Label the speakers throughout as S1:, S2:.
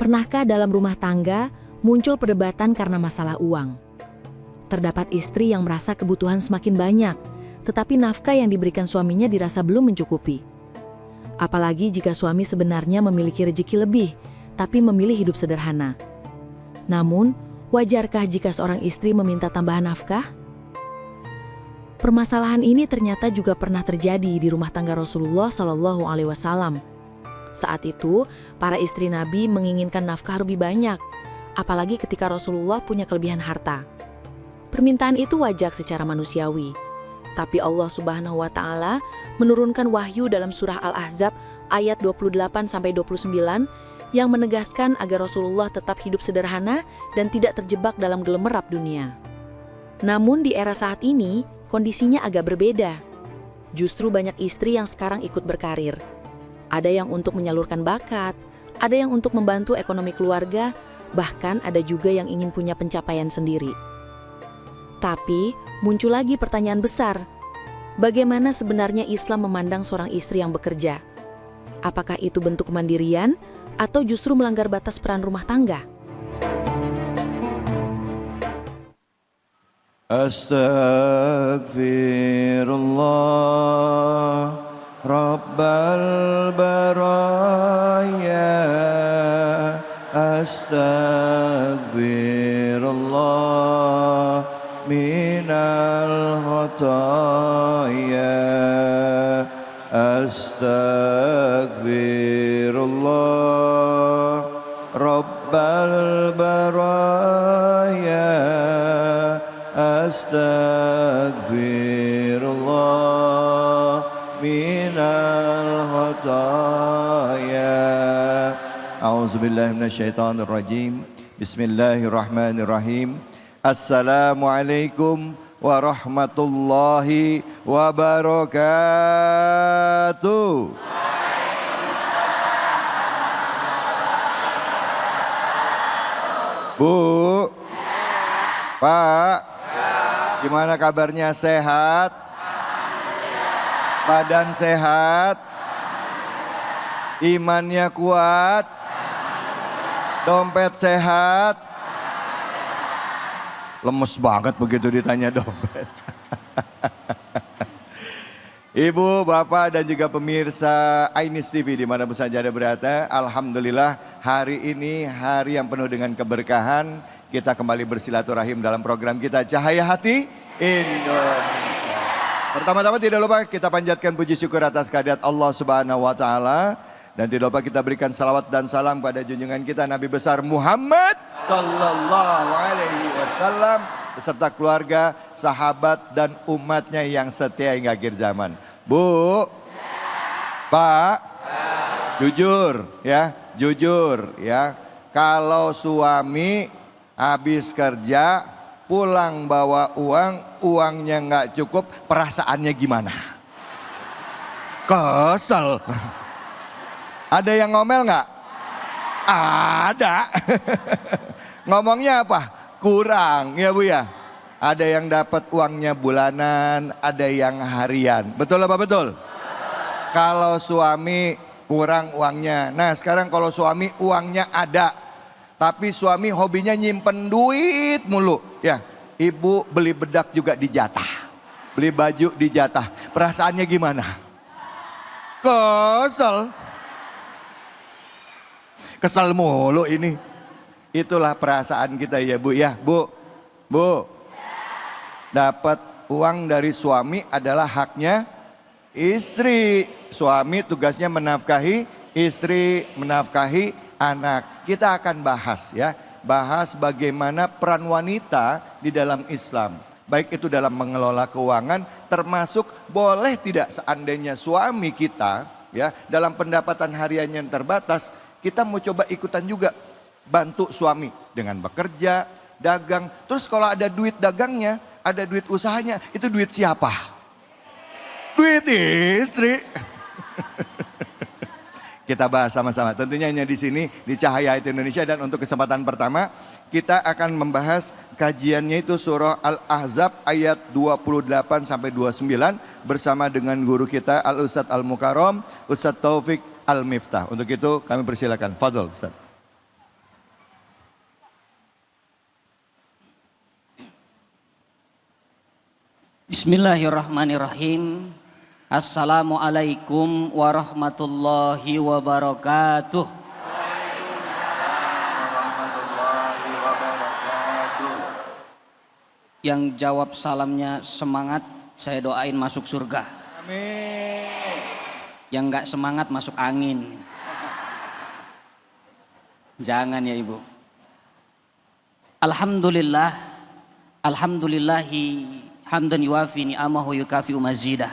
S1: Pernahkah dalam rumah tangga muncul perdebatan karena masalah uang? Terdapat istri yang merasa kebutuhan semakin banyak, tetapi nafkah yang diberikan suaminya dirasa belum mencukupi. Apalagi jika suami sebenarnya memiliki rezeki lebih, tapi memilih hidup sederhana. Namun, wajarkah jika seorang istri meminta tambahan nafkah? Permasalahan ini ternyata juga pernah terjadi di rumah tangga Rasulullah SAW. Saat itu, para istri Nabi menginginkan nafkah lebih banyak, apalagi ketika Rasulullah punya kelebihan harta. Permintaan itu wajar secara manusiawi. Tapi Allah Subhanahu wa Ta'ala menurunkan wahyu dalam surah Al-Ahzab ayat 28-29 yang menegaskan agar Rasulullah tetap hidup sederhana dan tidak terjebak dalam gelemerap dunia. Namun di era saat ini, kondisinya agak berbeda. Justru banyak istri yang sekarang ikut berkarir. Ada yang untuk menyalurkan bakat, ada yang untuk membantu ekonomi keluarga, bahkan ada juga yang ingin punya pencapaian sendiri. Tapi, muncul lagi pertanyaan besar. Bagaimana sebenarnya Islam memandang seorang istri yang bekerja? Apakah itu bentuk kemandirian atau justru melanggar batas peran rumah tangga?
S2: Astaghfirullah Rabbal baraya, Astaghfirullah minal khataya, Astaghfirullah Rabbal baraya, Astaghfirullah minal khataya. A'udzubillahi minasyaitonir rajim. Bismillahirrahmanirrahim. Assalamualaikum warahmatullahi wabarakatuh. Bu, Pak, gimana kabarnya, sehat? Badan sehat? Imannya kuat? Dompet sehat? Lemes banget begitu ditanya dompet. Ibu, Bapak, dan juga pemirsa Ainis TV dimana saja Anda berada, alhamdulillah hari ini hari yang penuh dengan keberkahan. Kita kembali bersilaturahim dalam program kita Cahaya Hati Indonesia. Pertama-tama tidak lupa kita panjatkan puji syukur atas kehadirat Allah Subhanahu wa Ta'ala. Dan tidak lupa kita berikan salawat dan salam pada junjungan kita Nabi besar Muhammad Sallallahu Alaihi Wasallam beserta keluarga, sahabat dan umatnya yang setia hingga akhir zaman. Bu, Pak, jujur ya. Kalau suami habis kerja pulang bawa uangnya nggak cukup, perasaannya gimana? Kesel. Ada yang ngomel nggak? Ada. Ngomongnya apa? Kurang ya Bu ya. Ada yang dapat uangnya bulanan, ada yang harian. Betul apa betul? Kalau suami kurang uangnya. Nah sekarang kalau suami uangnya ada, tapi suami hobinya nyimpen duit mulu. Ya, ibu beli bedak juga dijatah, beli baju dijatah. Perasaannya gimana? Kesel. Kesel mulu ini. Itulah perasaan kita ya Bu ya. Bu, dapat uang dari suami adalah haknya istri. Suami tugasnya menafkahi istri, menafkahi anak. Kita akan bahas ya. Bahas bagaimana peran wanita di dalam Islam. Baik itu dalam mengelola keuangan, termasuk boleh tidak seandainya suami kita ya dalam pendapatan hariannya yang terbatas, kita mau coba ikutan juga bantu suami dengan bekerja, dagang. Terus kalau ada duit dagangnya, ada duit usahanya, itu duit siapa? Duit istri. Kita bahas sama-sama. Tentunya hanya di sini di Cahaya Hati Indonesia, dan untuk kesempatan pertama kita akan membahas kajiannya itu surah Al-Ahzab ayat 28 sampai 29 bersama dengan guru kita Al-Ustadz Al-Mukarram, Ustadz Taufik Al-Miftah. Untuk itu kami persilakan. Fadhol Ustadz.
S3: Bismillahirrahmanirrahim. Assalamualaikum warahmatullahi wabarakatuh. Yang jawab salamnya semangat, saya doain masuk surga.
S2: Amin.
S3: Yang nggak semangat masuk angin. Jangan ya ibu. Alhamdulillah, alhamdulillahi hamdan yuafi ni'amahu yukafi'u mazidah.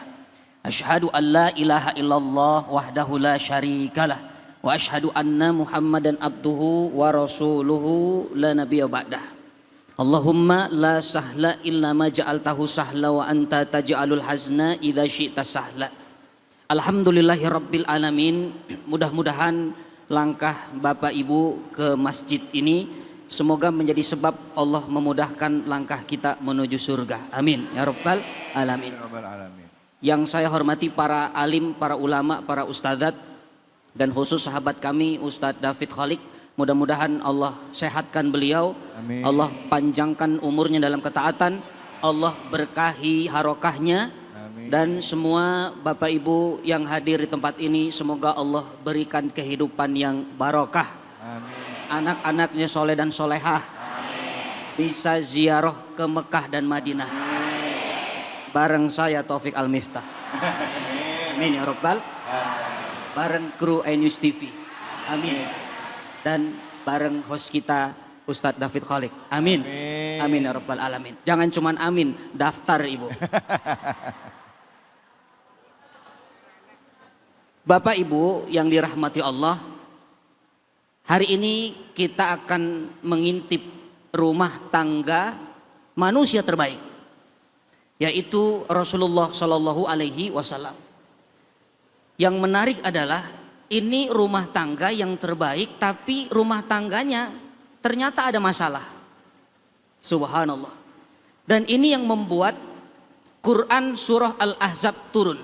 S3: Asyhadu an la ilaha illallah wahdahu la syarikalah wa asyhadu anna Muhammadan abduhu wa rasuluhu la nabiyya ba'dah. Allahumma la sahla illa ma ja'altahu sahla wa anta taj'alul hazna idza syi'ta sahla. Alhamdulillahi rabbil alamin. Mudah-mudahan langkah Bapak Ibu ke masjid ini semoga menjadi sebab Allah memudahkan langkah kita menuju surga. Amin ya rabbal alamin. Yang saya hormati para alim, para ulama, para ustadzat, dan khusus sahabat kami Ustadz David Khalik. Mudah-mudahan Allah sehatkan beliau. Amin. Allah panjangkan umurnya dalam ketaatan. Allah berkahi harokahnya. Amin. Dan semua Bapak Ibu yang hadir di tempat ini semoga Allah berikan kehidupan yang barokah. Amin. Anak-anaknya soleh dan solehah. Amin. Bisa ziarah ke Mekah dan Madinah. Amin. Bareng saya Taufik Al-Miftah. Amin ya Rabbal. Bareng kru iNews TV. Amin. Dan bareng host kita Ustadz David Khalik. Amin. Amin. Amin ya Rabbal Alamin. Jangan cuman amin, daftar ibu. Bapak Ibu yang dirahmati Allah, hari ini kita akan mengintip rumah tangga manusia terbaik, yaitu Rasulullah Shallallahu Alaihi Wasallam. Yang menarik adalah ini rumah tangga yang terbaik, tapi rumah tangganya ternyata ada masalah. Subhanallah. Dan ini yang membuat Quran surah Al-Ahzab turun.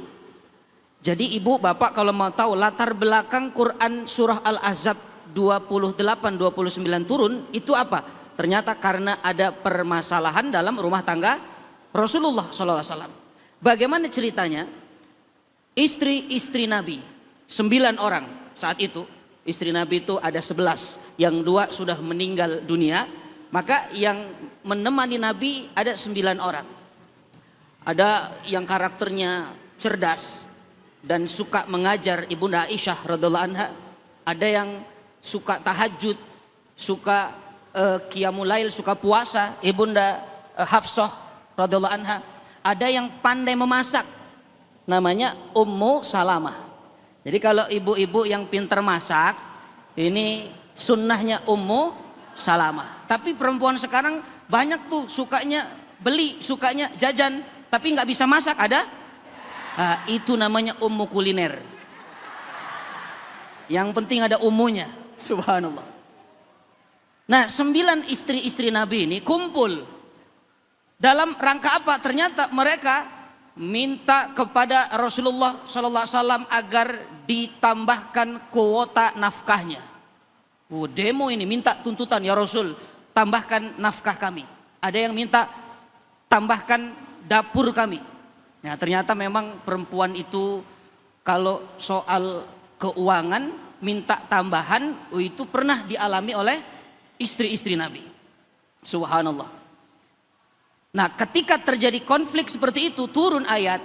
S3: Jadi ibu bapak kalau mau tahu latar belakang Quran surah Al-Ahzab 28-29 turun itu apa? Ternyata karena ada permasalahan dalam rumah tangga Rasulullah SAW. Bagaimana ceritanya? Istri-istri Nabi 9 orang saat itu. Istri Nabi itu ada 11, yang 2 sudah meninggal dunia. Maka yang menemani Nabi ada 9 orang. Ada yang karakternya cerdas dan suka mengajar Ibunda Aisyah radhiallahu anha. Ada yang suka tahajud, suka qiyamul lail, suka puasa, Ibunda Hafsah radhiyallahu anha. Ada yang pandai memasak, namanya Ummu Salamah. Jadi kalau ibu-ibu yang pintar masak, ini sunnahnya Ummu Salamah. Tapi perempuan sekarang banyak tuh sukanya beli, sukanya jajan, tapi nggak bisa masak, ada? Nah, itu namanya ummu kuliner. Yang penting ada ummunya. Subhanallah. Nah 9 istri-istri Nabi ini kumpul. Dalam rangka apa? Ternyata mereka minta kepada Rasulullah SAW agar ditambahkan kuota nafkahnya. Demo ini minta tuntutan, ya Rasul tambahkan nafkah kami. Ada yang minta tambahkan dapur kami. Nah ternyata memang perempuan itu kalau soal keuangan minta tambahan itu pernah dialami oleh istri-istri Nabi. Subhanallah. Nah ketika terjadi konflik seperti itu turun ayat.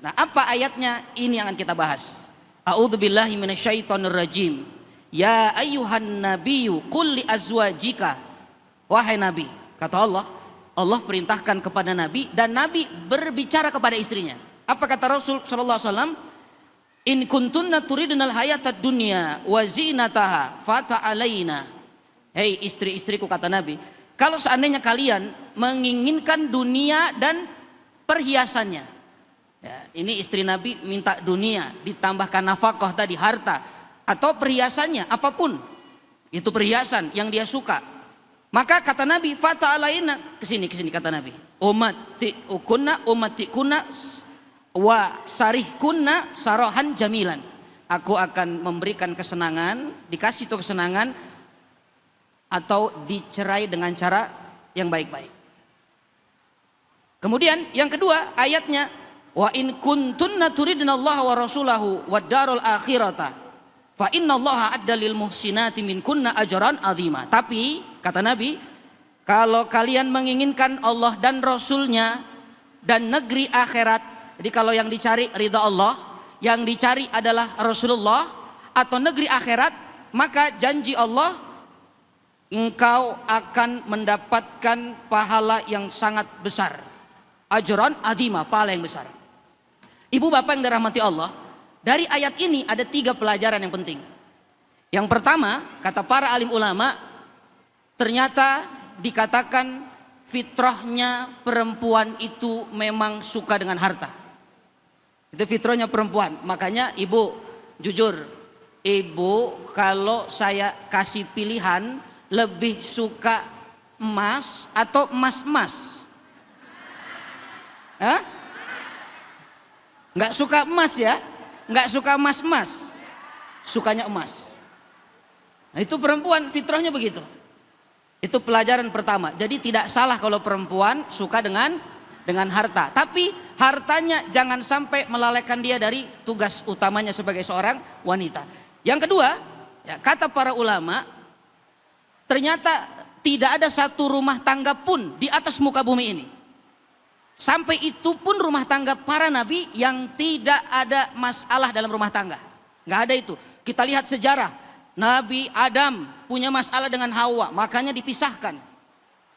S3: Nah apa ayatnya? Ini yang akan kita bahas. A'udzubillahi minasyaitonirrajim. Ya ayyuhan nabiyyu qul li azwajika. Wahai Nabi, kata Allah, Allah perintahkan kepada Nabi dan Nabi berbicara kepada istrinya. Apa kata Rasul sallallahu alaihi wasallam? In kuntunna turidnal hayatad dunya wa zinataha fata'alaina. Hei istri-istriku kata Nabi, kalau seandainya kalian menginginkan dunia dan perhiasannya. Ya, ini istri Nabi minta dunia ditambahkan nafkah tadi, harta atau perhiasannya apapun. Itu perhiasan yang dia suka. Maka kata Nabi, fata'alaina, kesini kata Nabi. Ummatikunna wa sarihkunna sarahan jamilan. Aku akan memberikan kesenangan, dikasih tuh kesenangan atau dicerai dengan cara yang baik-baik. Kemudian yang kedua ayatnya, wa in kuntunna turidnallaha wa rasulahu wad darul akhirata fa innallaha adda lil muhsinati minkunna ajran azima. Tapi kata Nabi, kalau kalian menginginkan Allah dan Rasulnya dan negeri akhirat, jadi kalau yang dicari ridha Allah, yang dicari adalah Rasulullah atau negeri akhirat, maka janji Allah, engkau akan mendapatkan pahala yang sangat besar. Ajran adima, pahala yang besar. Ibu bapak yang dirahmati Allah, dari ayat ini ada 3 pelajaran yang penting. Yang pertama, kata para alim ulama, ternyata dikatakan fitrahnya perempuan itu memang suka dengan harta. Itu fitrahnya perempuan. Makanya ibu, jujur, ibu kalau saya kasih pilihan, lebih suka emas atau emas-emas? Hah? Nggak suka emas ya? Nggak suka emas-emas? Sukanya emas. Nah, itu perempuan fitrahnya begitu. Itu pelajaran pertama. Jadi tidak salah kalau perempuan suka dengan harta. Tapi hartanya jangan sampai melalaikan dia dari tugas utamanya sebagai seorang wanita. Yang kedua, ya, kata para ulama, ternyata tidak ada satu rumah tangga pun di atas muka bumi ini, sampai itu pun rumah tangga para nabi, yang tidak ada masalah dalam rumah tangga. Nggak ada itu. Kita lihat sejarah. Nabi Adam punya masalah dengan Hawa, makanya dipisahkan.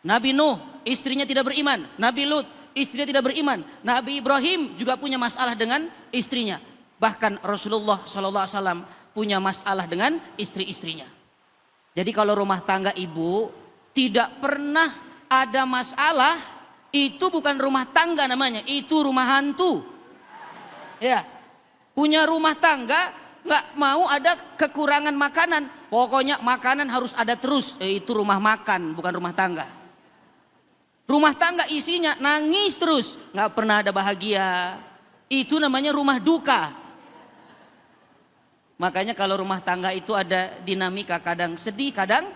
S3: Nabi Nuh, istrinya tidak beriman. Nabi Lut, istrinya tidak beriman. Nabi Ibrahim juga punya masalah dengan istrinya. Bahkan Rasulullah SAW punya masalah dengan istri-istrinya. Jadi kalau rumah tangga ibu tidak pernah ada masalah, itu bukan rumah tangga namanya, itu rumah hantu. Ya, punya rumah tangga nggak mau ada kekurangan makanan, pokoknya makanan harus ada terus. Itu rumah makan, bukan rumah tangga. Rumah tangga isinya nangis terus, nggak pernah ada bahagia. Itu namanya rumah duka. Makanya kalau rumah tangga itu ada dinamika, kadang sedih, kadang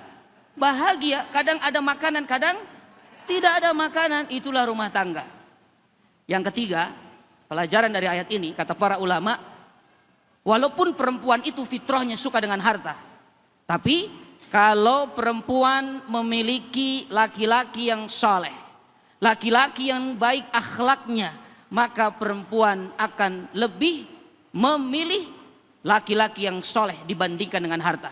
S3: bahagia, kadang ada makanan, kadang tidak ada makanan, itulah rumah tangga. Yang ketiga, pelajaran dari ayat ini, kata para ulama, walaupun perempuan itu fitrahnya suka dengan harta, tapi kalau perempuan memiliki laki-laki yang soleh, laki-laki yang baik akhlaknya, maka perempuan akan lebih memilih laki-laki yang soleh dibandingkan dengan harta.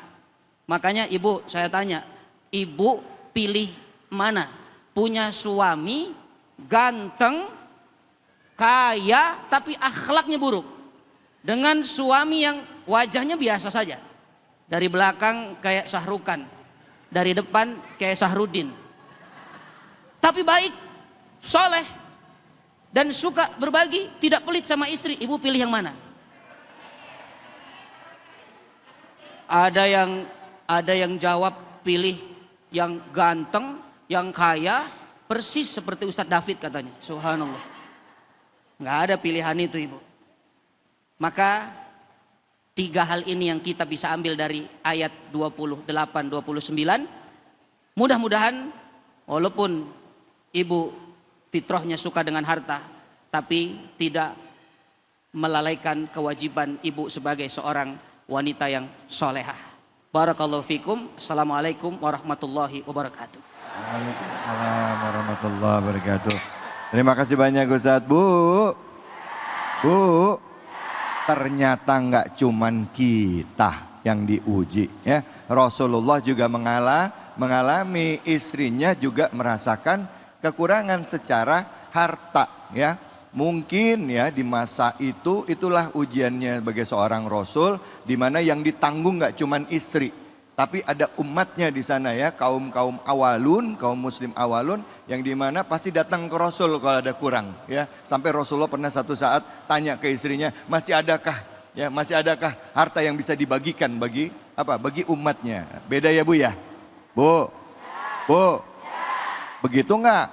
S3: Makanya ibu, saya tanya, ibu pilih mana? Punya suami ganteng, kaya, tapi akhlaknya buruk, dengan suami yang wajahnya biasa saja, dari belakang kayak Syahrukan, dari depan kayak Sahrudin, tapi baik, soleh, dan suka berbagi, tidak pelit sama istri. Ibu pilih yang mana? Ada yang jawab pilih yang ganteng, yang kaya, persis seperti Ustadz David katanya. Subhanallah. Nggak ada pilihan itu ibu. Maka 3 hal ini yang kita bisa ambil dari ayat 28-29. Mudah-mudahan walaupun ibu fitrahnya suka dengan harta, tapi tidak melalaikan kewajiban ibu sebagai seorang wanita yang solehah. Barakallahu fikum. Assalamualaikum warahmatullahi wabarakatuh.
S2: Waalaikumsalam warahmatullahi wabarakatuh. Terima kasih banyak Ustadz. Bu, ternyata nggak cuman kita yang diuji ya. Rasulullah juga mengalami, istrinya juga merasakan kekurangan secara harta ya. Mungkin ya di masa itu, itulah ujiannya sebagai seorang Rasul, di mana yang ditanggung nggak cuman istri, tapi ada umatnya di sana ya, kaum awalun, kaum muslim awalun, yang dimana pasti datang ke Rasul kalau ada kurang ya. Sampai Rasulullah pernah satu saat tanya ke istrinya, masih adakah harta yang bisa dibagikan bagi umatnya? Beda ya bu ya, bu, begitu nggak?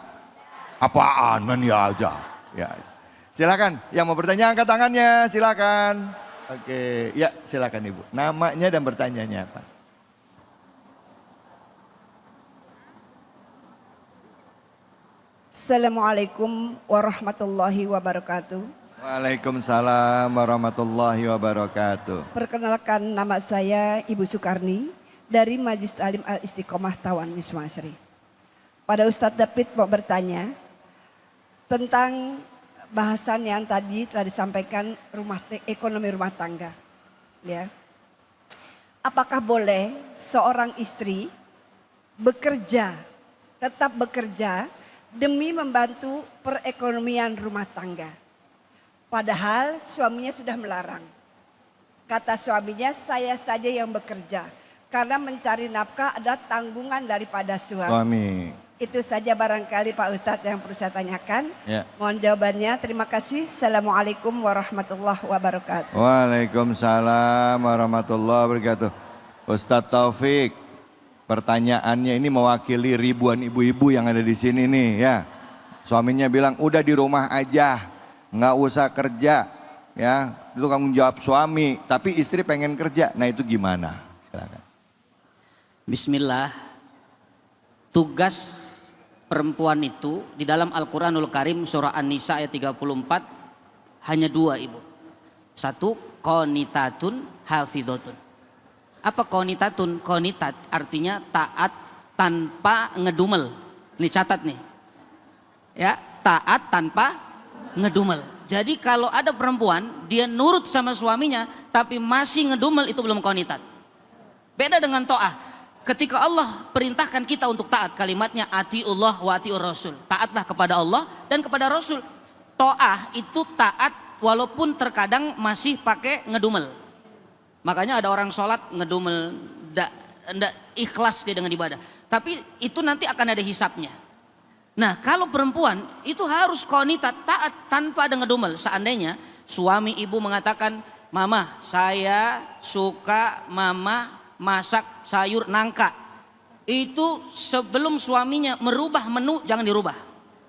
S2: Apaan ya aja ya. Silakan yang mau bertanya angkat tangannya, silakan. Oke, ya silakan ibu. Namanya dan bertanyanya apa?
S4: Assalamualaikum warahmatullahi wabarakatuh.
S2: Waalaikumsalam warahmatullahi wabarakatuh.
S4: Perkenalkan, nama saya Ibu Sukarni dari Majelis Ta'lim Al-Istiqomah Tawan Wisma Asri. Pada Ustadz David mau bertanya tentang bahasan yang tadi telah disampaikan ekonomi rumah tangga. Ya. Apakah boleh seorang istri tetap bekerja demi membantu perekonomian rumah tangga? Padahal suaminya sudah melarang. Kata suaminya, saya saja yang bekerja. Karena mencari nafkah ada tanggungan daripada suami. Itu saja barangkali Pak Ustadz yang perlu saya tanyakan.
S2: Ya.
S4: Mohon jawabannya. Terima kasih. Assalamualaikum warahmatullahi wabarakatuh.
S2: Waalaikumsalam warahmatullahi wabarakatuh. Ustadz Taufik, pertanyaannya ini mewakili ribuan ibu-ibu yang ada di sini nih ya. Suaminya bilang udah di rumah aja, nggak usah kerja ya, itu tanggung jawab suami, tapi istri pengen kerja. Nah itu gimana? Silakan.
S3: Bismillah. Tugas perempuan itu di dalam Al-Quranul Karim surah An-Nisa ayat 34 hanya dua, Ibu. Satu, qanitatun hafidhatun. Apa qanitatun? Qanitat artinya taat tanpa ngedumel. Ini catat nih. Ya, taat tanpa ngedumel. Jadi kalau ada perempuan dia nurut sama suaminya tapi masih ngedumel, itu belum qanitat. Beda dengan ta'ah. Ketika Allah perintahkan kita untuk taat, kalimatnya atiullah wa atiur rasul. Taatlah kepada Allah dan kepada Rasul. Ta'ah itu taat walaupun terkadang masih pakai ngedumel. Makanya ada orang sholat ngedumel, ndak ikhlas dia dengan ibadah. Tapi itu nanti akan ada hisapnya. Nah kalau perempuan itu harus qanitat, taat tanpa ada ngedumel. Seandainya suami ibu mengatakan, mama saya suka mama masak sayur nangka. Itu sebelum suaminya merubah menu jangan dirubah.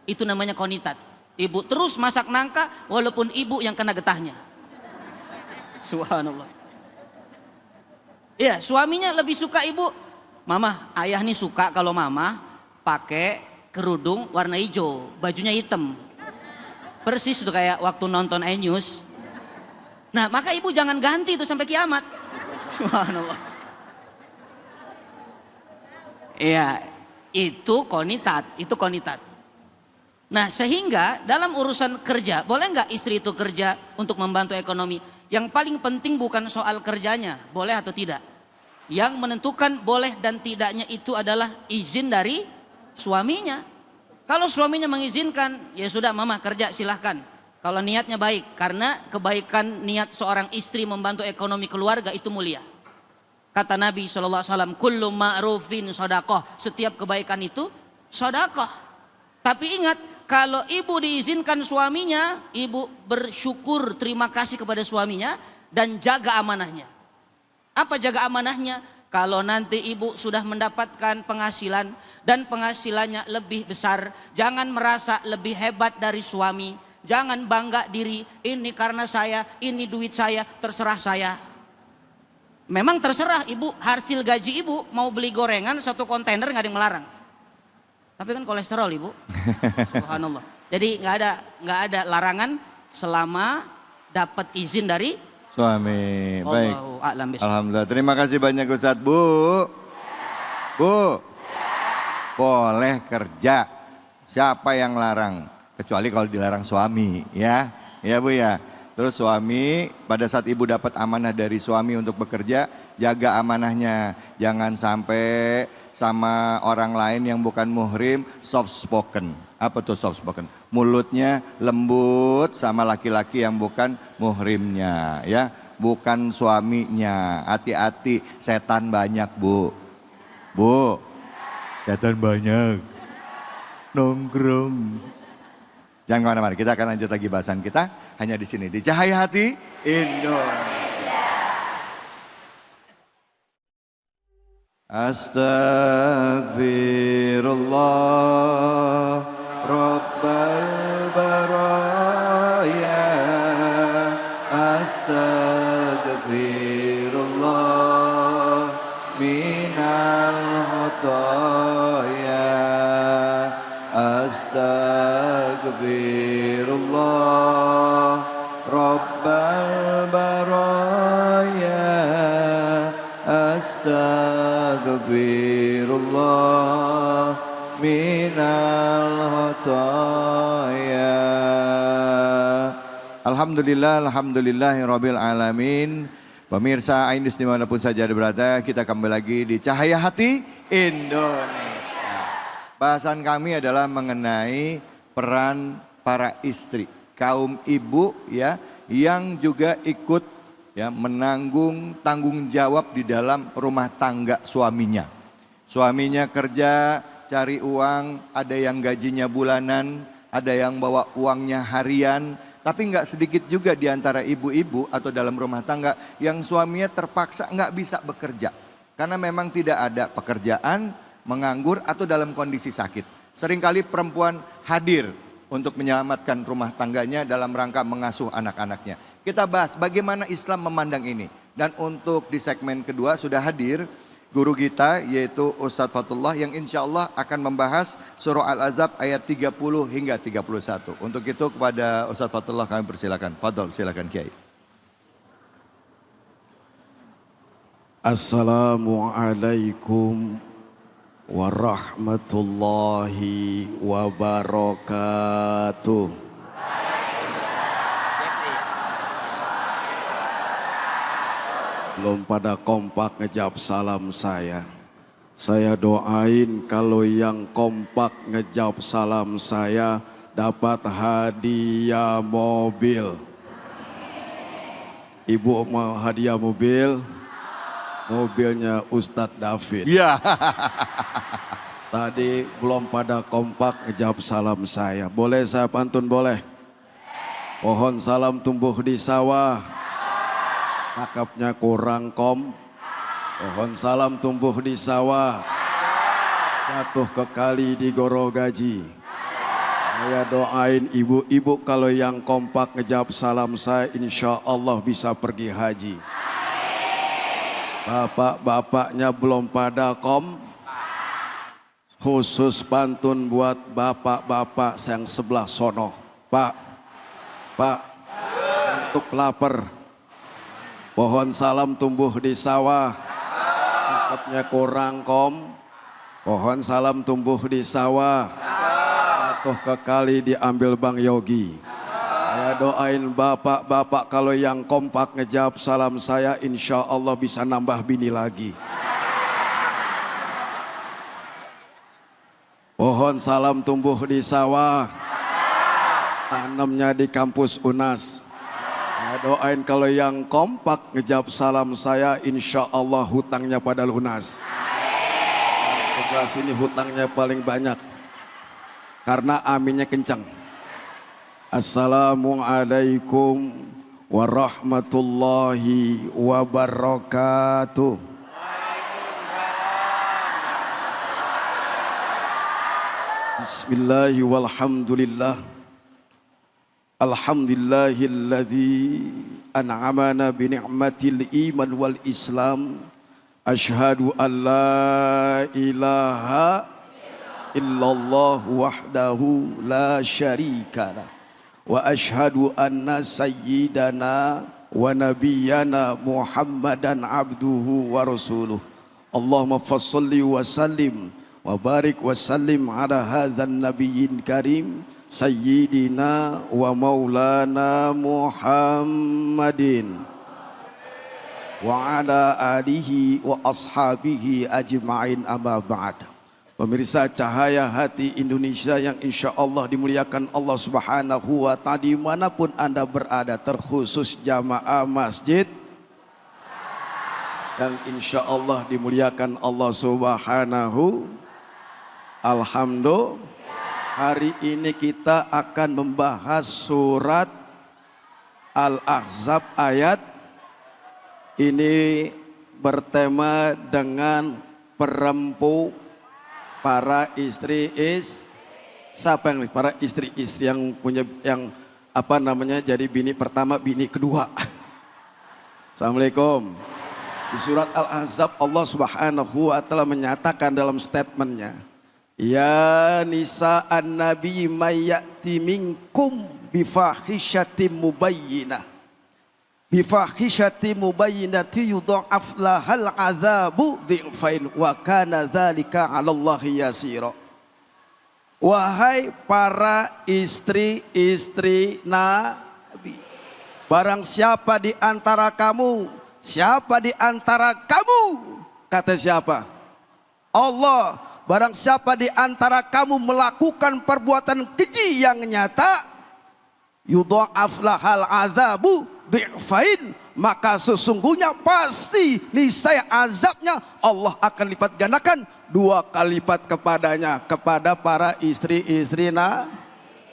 S3: Itu namanya qanitat. Ibu terus masak nangka walaupun ibu yang kena getahnya. Subhanallah. Ya suaminya lebih suka ibu, mama ayah nih suka kalau mama pakai kerudung warna hijau, bajunya hitam. Persis tuh kayak waktu nonton iNews. Nah maka ibu jangan ganti itu sampai kiamat. Subhanallah. Iya, itu qanitat, itu qanitat. Nah sehingga dalam urusan kerja, boleh nggak istri itu kerja untuk membantu ekonomi? Yang paling penting bukan soal kerjanya, boleh atau tidak. Yang menentukan boleh dan tidaknya itu adalah izin dari suaminya. Kalau suaminya mengizinkan, ya sudah mama kerja silahkan. Kalau niatnya baik, karena kebaikan niat seorang istri membantu ekonomi keluarga itu mulia. Kata Nabi SAW, kullu ma'rufin shadaqah. Setiap kebaikan itu shadaqah. Tapi ingat, kalau ibu diizinkan suaminya, ibu bersyukur terima kasih kepada suaminya dan jaga amanahnya. Apa jaga amanahnya? Kalau nanti ibu sudah mendapatkan penghasilan dan penghasilannya lebih besar, jangan merasa lebih hebat dari suami. Jangan bangga diri, ini karena saya, ini duit saya, terserah saya. Memang terserah ibu, hasil gaji ibu mau beli gorengan 1 kontainer nggak ada yang melarang. Tapi kan kolesterol ibu. Subhanallah. Jadi nggak ada larangan selama dapat izin dari
S2: suami. Baik.
S3: Alhamdulillah.
S2: Terima kasih banyak Ustadz. Bu. Boleh kerja. Siapa yang larang? Kecuali kalau dilarang suami, ya. Ya Bu ya. Terus suami pada saat ibu dapat amanah dari suami untuk bekerja, jaga amanahnya. Jangan sampai sama orang lain yang bukan muhrim soft spoken. Apa tuh soft spoken? Mulutnya lembut sama laki-laki yang bukan muhrimnya, ya, bukan suaminya. Hati-hati, setan banyak bu. Setan banyak. Nongkrong. Jangan kemana-mana, kita akan lanjut lagi bahasan kita hanya di sini di Cahaya Hati Indonesia. Astagfirullah Rabbal baraya. Astagfirullah minal khotoya. Astagfirullah astaghfirullah minal khotoya. Alhamdulillahirabbil alamin. Pemirsa Ainus dimanapun saja berada, kita kembali lagi di Cahaya Hati Indonesia. Bahasan kami adalah mengenai peran para istri, kaum ibu ya, yang juga ikut ya menanggung tanggung jawab di dalam rumah tangga suaminya. Suaminya kerja, cari uang, ada yang gajinya bulanan, ada yang bawa uangnya harian. Tapi nggak sedikit juga di antara ibu-ibu atau dalam rumah tangga yang suaminya terpaksa nggak bisa bekerja. Karena memang tidak ada pekerjaan, menganggur atau dalam kondisi sakit. Seringkali perempuan hadir untuk menyelamatkan rumah tangganya dalam rangka mengasuh anak-anaknya. Kita bahas bagaimana Islam memandang ini. Dan untuk di segmen kedua sudah hadir guru kita yaitu Ustadz Fatullah yang insya Allah akan membahas surah Al-Ahzab ayat 30 hingga 31. Untuk itu kepada Ustadz Fatullah kami persilakan. Fadol, silakan Kiai.
S5: Assalamualaikum warahmatullahi wabarakatuh. Belum pada kompak ngejawab salam saya. Saya doain kalau yang kompak ngejawab salam saya dapat hadiah mobil. Ibu mau hadiah mobil? Mobilnya Ustadz David.
S2: Ya.
S5: Tadi belum pada kompak ngejawab salam saya. Boleh saya pantun boleh? Pohon salam tumbuh di sawah. Cakapnya kurang kom. Pohon salam tumbuh di sawah, jatuh ke kali di Gorogaji. Saya doain ibu-ibu kalau yang kompak ngejawab salam saya insya Allah bisa pergi haji. Bapak-bapaknya belum pada kom. Khusus pantun buat bapak-bapak yang sebelah sono. Pak, untuk lapar. Pohon salam tumbuh di sawah, cakepnya kurang kom. Pohon salam tumbuh di sawah, jatuh ke kali diambil Bang Yogi. Saya doain bapak-bapak kalau yang kompak ngejawab salam saya insya Allah bisa nambah bini lagi. Pohon salam tumbuh di sawah, tanamnya di kampus UNAS. Saya doain kalau yang kompak ngejawab salam saya insya Allah hutangnya pada lunas. Dan sebelah sini hutangnya paling banyak karena aminnya kencang. Assalamualaikum warahmatullahi wabarakatuh. Bismillahirrahmanirrahim. Walhamdulillah. Alhamdulillahilladzi an'amana bi ni'matil iman wal islam. Asyhadu an la ilaha illallah wahdahu la syarikalah. Wa asyhadu anna sayyidana wa nabiyyana Muhammadan abduhu wa rasuluh. Allahumma fassalli wa sallim wa barik wa sallim ala hadzal nabiyyin karim. Sayyidina wa maulana Muhammadin wa ala alihi wa ashabihi ajma'in amma ba'd. Pemirsa Cahaya Hati Indonesia yang insya Allah dimuliakan Allah Subhanahu wa ta'ala dimanapun Anda berada, terkhusus jamaah masjid yang insya Allah dimuliakan Allah Subhanahu. Alhamdulillah. Hari ini kita akan membahas surat Al-Ahzab ayat ini bertema dengan perempu para istri siapa yang para istri-istri yang punya yang apa namanya jadi bini pertama bini kedua. Assalamualaikum. Di surat Al-Ahzab Allah Subhanahu wa ta'ala menyatakan dalam statementnya, ya nisa an-nabi may ya'ti minkum bifahishatin mubayyinah bifahisyati mubayyinati yudha'af lahal adzabu dhi'fain wa kana dzalika 'alallahi yasira. Wahai para istri-istri Nabi, barang siapa di antara kamu, kata siapa? Allah. Barang siapa di antara kamu melakukan perbuatan keji yang nyata, yudha'af lahal adzabu dhi'fain, maka sesungguhnya pasti niscaya azabnya Allah akan lipat gandakan 2 kali lipat kepadanya, kepada para istri-istri Nabi.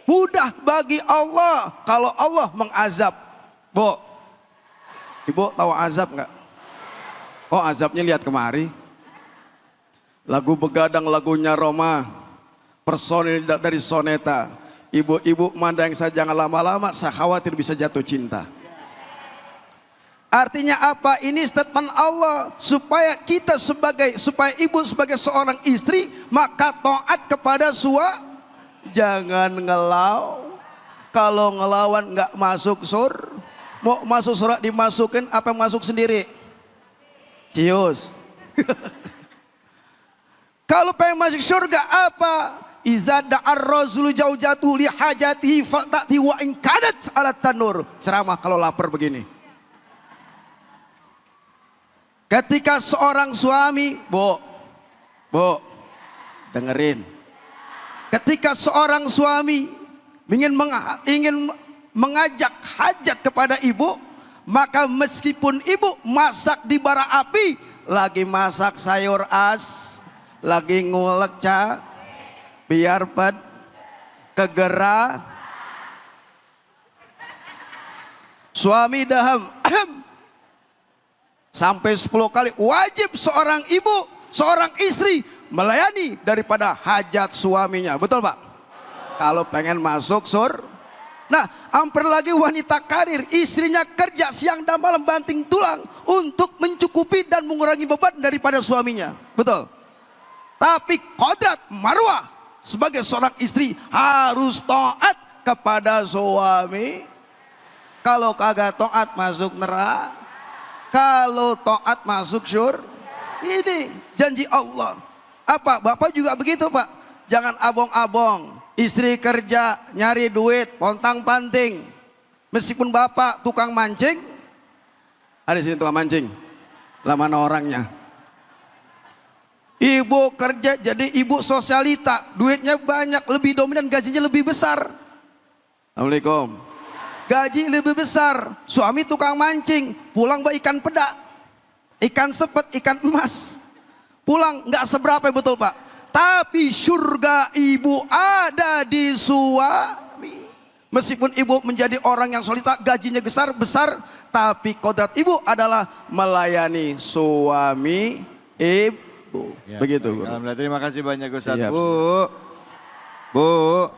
S5: Mudah bagi Allah kalau Allah mengazab. Bu, ibu tahu azab nggak? Oh, azabnya lihat kemari. Lagu begadang, lagunya Roma, personil dari Soneta. Ibu-ibu mandang saya jangan lama-lama, saya khawatir bisa jatuh cinta. Artinya apa? Ini statement Allah supaya ibu sebagai seorang istri maka taat kepada suami. Jangan ngelau. Kalau ngelawan nggak masuk sur. Mau masuk surat dimasukin apa masuk sendiri? Cius. Kalau pengen masuk surga apa? Iza da'ar razulu jaujatuhu li hajatihi fatati wa in kadat ala tanur. Ceramah kalau lapar begini. Ketika seorang suami, Bu, dengerin. Ketika seorang suami ingin mengajak hajat kepada ibu, maka meskipun ibu masak di bara api, lagi masak sayur lagi ngulek biar kegera, suami daham sampai 10 kali, wajib seorang ibu, seorang istri melayani daripada hajat suaminya. Betul Pak? Kalau pengen masuk Nah, hampir lagi wanita karir, istrinya kerja siang dan malam banting tulang untuk mencukupi dan mengurangi beban daripada suaminya. Betul? Tapi kodrat marwah sebagai seorang istri harus taat kepada suami. Kalau kagak taat masuk neraka. Kalau taat masuk surga. Ini janji Allah. Apa? Bapak juga begitu Pak. Jangan abong-abong. Istri kerja nyari duit, pontang-panting. Meskipun bapak tukang mancing. Ada sini tukang mancing. Lah mana orangnya? Ibu kerja jadi ibu sosialita. Duitnya banyak, lebih dominan, gajinya lebih besar. Assalamualaikum. Gaji lebih besar, suami tukang mancing, pulang bawa ikan peda, ikan sepet, ikan emas, pulang nggak seberapa, betul Pak? Tapi surga ibu ada di suami. Meskipun ibu menjadi orang yang solita, gajinya besar, tapi kodrat ibu adalah melayani suami ibu. Ya, begitu.
S2: Alhamdulillah, terima kasih banyak Ustaz. Bu.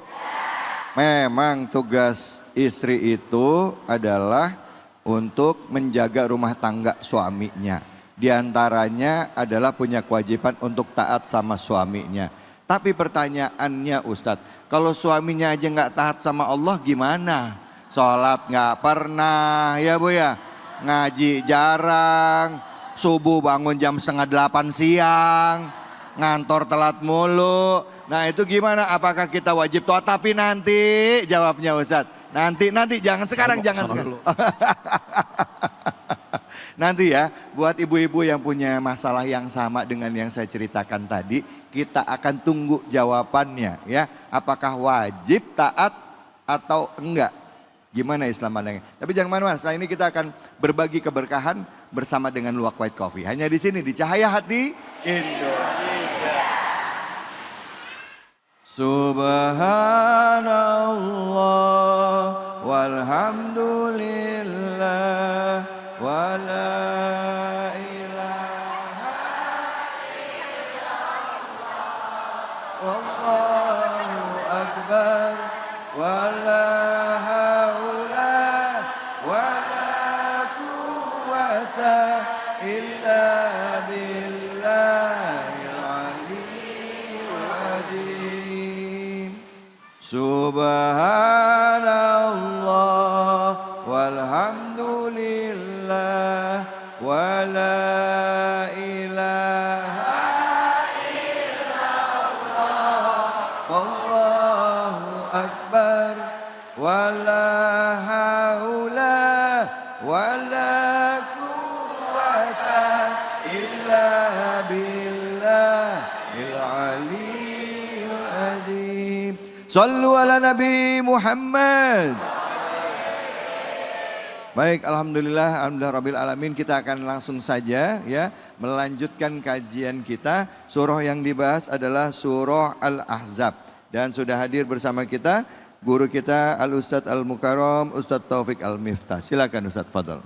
S2: Memang tugas istri itu adalah untuk menjaga rumah tangga suaminya. Di antaranya adalah punya kewajiban untuk taat sama suaminya. Tapi pertanyaannya Ustadz, kalau suaminya aja nggak taat sama Allah gimana? Sholat nggak pernah, ya Bu ya? Ngaji jarang, subuh bangun jam 7:30 siang, ngantor telat mulu. Nah itu gimana? Apakah kita wajib taat? Tapi nanti jawabnya Ustadz. Nanti jangan sekarang, jangan sekarang. Nanti ya, buat ibu-ibu yang punya masalah yang sama dengan yang saya ceritakan tadi, kita akan tunggu jawabannya ya. Apakah wajib taat atau enggak? Gimana Islam pandangnya? Tapi jangan mana-mana, setelah ini kita akan berbagi keberkahan bersama dengan Luwak White Coffee. Hanya di sini, di Cahaya Hati Indonesia. Subhanallah walhamdulillah wa la ilaha illallah wallahu akbar wa la haula wa la quwwata illa billahil aliyyil azim. Subhanallah walhamdulillah ilaha wallahu akbar wala haula wala quwwata illa billahil aliyyil azim. Sallu ala Nabi Muhammad. Baik, alhamdulillah, alhamdulillah rabbil alamin. Kita akan langsung saja ya melanjutkan kajian kita. Surah yang dibahas adalah surah Al-Ahzab. Dan sudah hadir bersama kita guru kita Al-Ustadz Al-Mukarram Ustadz Taufik Al-Miftah. Silakan Ustadz, fadhal.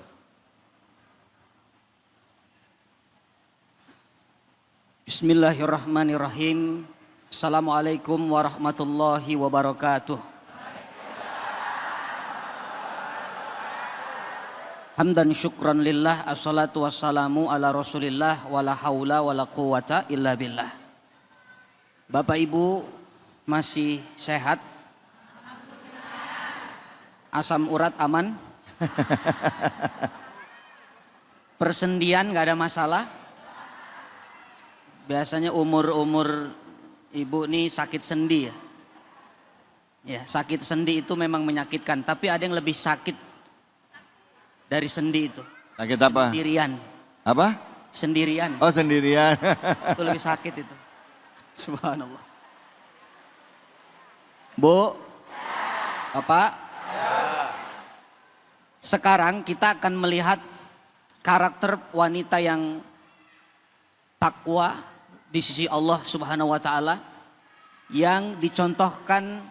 S3: Bismillahirrahmanirrahim. Assalamualaikum warahmatullahi wabarakatuh. Hamdan syukran lillah, assalatu wassalamu ala rasulillah, wala haula wala quwata illa billah. Bapak Ibu masih sehat? Asam urat aman? Persendian gak ada masalah? Biasanya umur-umur ibu nih sakit sendi ya. Ya, sakit sendi itu memang menyakitkan, tapi ada yang lebih sakit dari sendi itu.
S2: Sakit apa?
S3: Sendirian.
S2: Apa?
S3: Sendirian.
S2: Oh, sendirian.
S3: Itu lebih sakit itu. Subhanallah. Bu, Bapak, sekarang kita akan melihat karakter wanita yang takwa di sisi Allah Subhanahu wa taala yang dicontohkan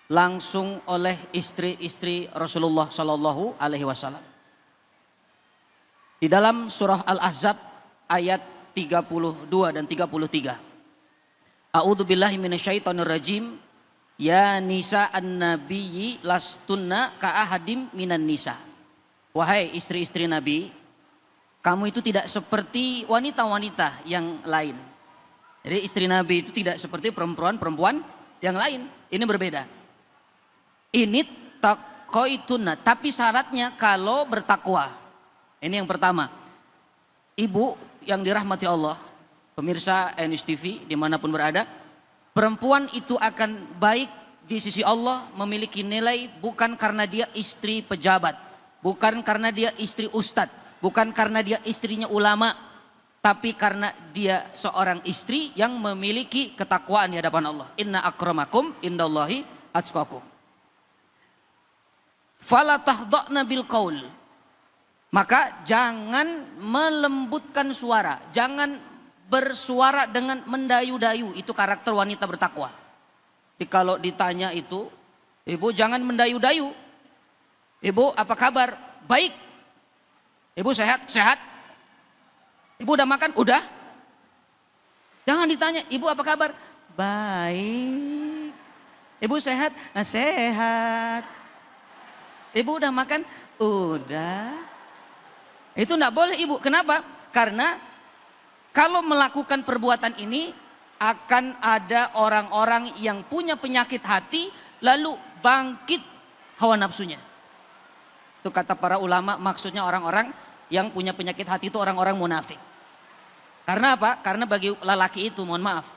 S3: langsung oleh istri-istri Rasulullah sallallahu alaihi wasallam. Di dalam surah Al-Ahzab ayat 32 dan 33. A'udzu billahi minasyaitonir rajim. Ya nisa an-nabiyyi lastunna ka'ahadim minan nisa. Wahai istri-istri Nabi, kamu itu tidak seperti wanita-wanita yang lain. Jadi istri Nabi itu tidak seperti perempuan-perempuan yang lain. Ini berbeda. Ini taqaituna, tapi syaratnya kalau bertakwa. Ini yang pertama. Ibu yang dirahmati Allah, pemirsa NUS TV dimanapun berada, perempuan itu akan baik di sisi Allah, memiliki nilai bukan karena dia istri pejabat, bukan karena dia istri ustadz, bukan karena dia istrinya ulama, tapi karena dia seorang istri yang memiliki ketakwaan di hadapan Allah. Inna akramakum indallahi atqakum. Fala tahdha'na bil qaul. Maka jangan melembutkan suara, jangan bersuara dengan mendayu-dayu. Itu karakter wanita bertakwa. Jadi kalau ditanya itu, ibu jangan mendayu-dayu. Ibu apa kabar? Baik. Ibu sehat? Sehat. Ibu udah makan? Udah. Jangan ditanya, ibu apa kabar? Baik. Ibu sehat? Sehat. Ibu udah makan? Udah. Itu enggak boleh ibu. Kenapa? Karena kalau melakukan perbuatan ini akan ada orang-orang yang punya penyakit hati lalu bangkit hawa nafsunya. Itu kata para ulama, maksudnya orang-orang yang punya penyakit hati itu orang-orang munafik. Karena apa? Karena bagi lelaki itu, mohon maaf,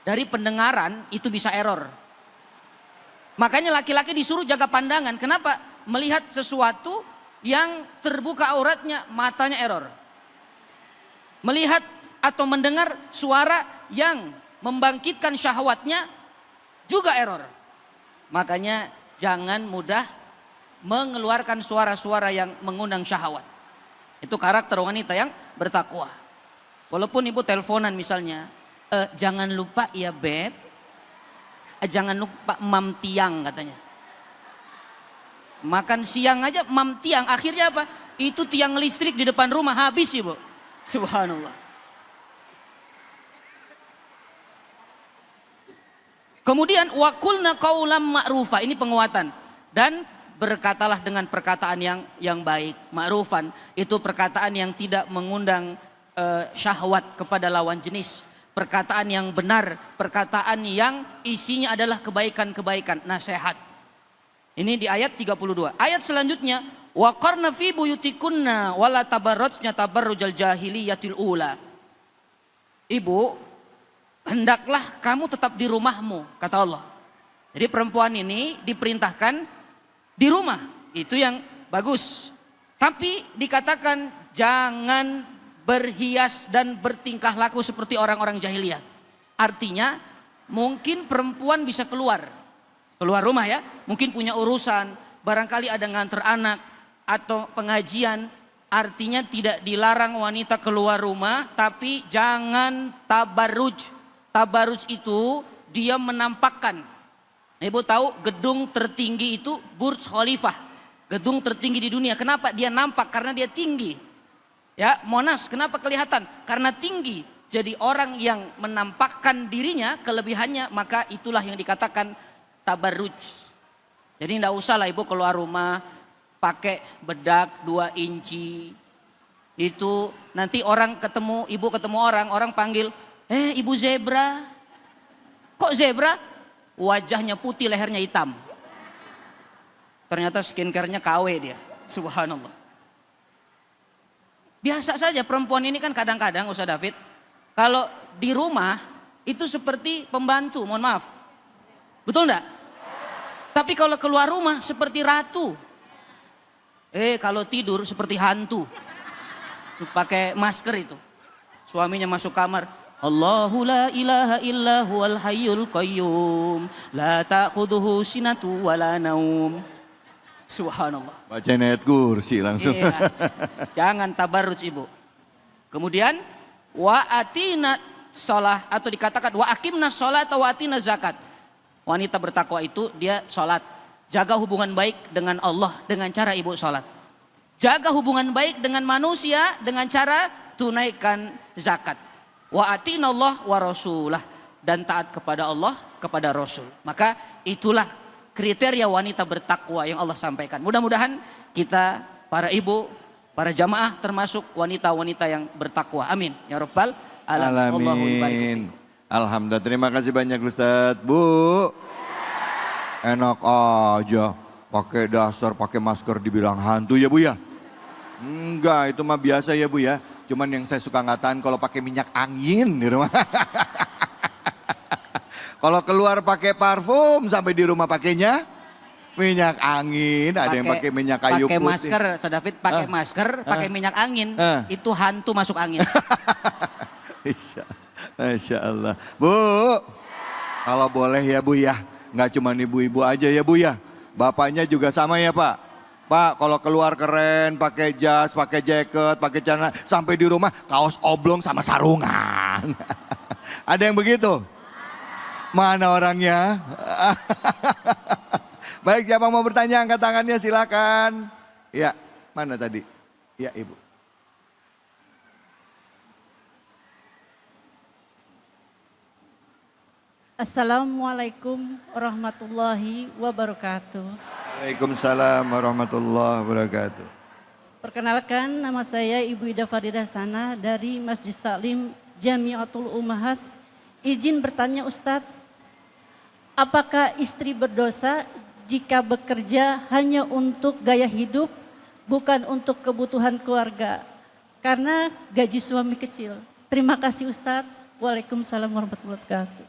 S3: dari pendengaran itu bisa error. Makanya laki-laki disuruh jaga pandangan. Kenapa? Melihat sesuatu yang terbuka auratnya, matanya error. Melihat atau mendengar suara yang membangkitkan syahwatnya juga error. Makanya jangan mudah mengeluarkan suara-suara yang mengundang syahwat. Itu karakter wanita yang bertakwa. Walaupun ibu teleponan misalnya, jangan lupa ya beb, jangan lupa mam tiang katanya. Makan siang aja mam tiang, akhirnya apa? Itu tiang listrik di depan rumah habis ibu. Subhanallah. Kemudian wakulna qaulam ma'rufa, ini penguatan. Dan berkatalah dengan perkataan yang baik. Ma'rufan itu perkataan yang tidak mengundang syahwat kepada lawan jenis. Perkataan yang benar, perkataan yang isinya adalah kebaikan-kebaikan, nasihat. Ini di ayat 32. Ayat selanjutnya, Wa qarna fi buyutikunna wala tabarrajna tabarrujal jahiliyatil ula. Ibu, hendaklah kamu tetap di rumahmu, kata Allah. Jadi perempuan ini diperintahkan di rumah, itu yang bagus. Tapi dikatakan jangan berhias dan bertingkah laku seperti orang-orang jahiliyah. Artinya mungkin perempuan bisa keluar rumah ya, mungkin punya urusan, barangkali ada nganter anak atau pengajian. Artinya tidak dilarang wanita keluar rumah, tapi jangan tabarruj. Tabarruj itu dia menampakkan. Ibu tahu gedung tertinggi itu Burj Khalifah. Gedung tertinggi di dunia. Kenapa? Dia nampak karena dia tinggi. Ya, Monas kenapa kelihatan? Karena tinggi. Jadi orang yang menampakkan dirinya, kelebihannya, maka itulah yang dikatakan tabarruj. Jadi tidak usah lah ibu keluar rumah pakai bedak 2 inci. Itu nanti orang ketemu, ibu ketemu orang panggil, ibu zebra. Kok zebra? Wajahnya putih, lehernya hitam. Ternyata skincare-nya KW dia. Subhanallah. Biasa saja perempuan ini kan kadang-kadang Ustaz David. Kalau di rumah itu seperti pembantu, mohon maaf. Betul enggak? Tapi kalau keluar rumah seperti ratu. Kalau tidur seperti hantu. Pakai masker itu. Suaminya masuk kamar. Allahu la ilaha illa huwal hayyul qayyum. La ta'khudhuhu sinatu wala naum. Subhanallah.
S2: Bacain ayat kursi langsung.
S3: Iya. Jangan tabarruj ibu. Kemudian wa atina sholah atau dikatakan wa aqimna sholat wa atina zakat. Wanita bertakwa itu dia sholat. Jaga hubungan baik dengan Allah dengan cara ibu sholat. Jaga hubungan baik dengan manusia dengan cara tunaikan zakat. Wa atina Allah wa rasulah. Dan taat kepada Allah, kepada Rasul. Maka itulah kriteria wanita bertakwa yang Allah sampaikan. Mudah-mudahan kita para ibu, para jamaah termasuk wanita-wanita yang bertakwa. Amin. Ya Rabbal
S2: Alamin. Alhamdulillah. Terima kasih banyak Ustadz. Bu. Enak aja. Pakai dasar, pakai masker dibilang hantu ya Bu ya? Enggak, itu mah biasa ya Bu ya. Cuman yang saya suka ngatain kalau pakai minyak angin di rumah. Kalau keluar pakai parfum sampai di rumah pakainya minyak angin, ada yang pakai minyak kayu
S3: pakai
S2: putih.
S3: Masker, Ustaz David pakai masker, pakai minyak angin, itu hantu masuk angin.
S2: Masya Allah. Bu, kalau boleh ya Bu ya, nggak cuma ibu-ibu aja ya Bu ya, bapaknya juga sama ya Pak. Pak, kalau keluar keren, pakai jas, pakai jaket, pakai celana, sampai di rumah kaos oblong sama sarungan. Ada yang begitu? Mana orangnya? Baik, siapa mau bertanya angkat tangannya silakan. Ya, mana tadi? Ya Ibu.
S6: Assalamualaikum warahmatullahi wabarakatuh.
S2: Waalaikumsalam warahmatullahi wabarakatuh.
S6: Perkenalkan, nama saya Ibu Ida Faridah Sana dari Masjid Taklim Jamiatul Ummahat. Izin bertanya Ustadz, apakah istri berdosa jika bekerja hanya untuk gaya hidup, bukan untuk kebutuhan keluarga? Karena gaji suami kecil. Terima kasih Ustadz. Waalaikumsalam warahmatullahi wabarakatuh.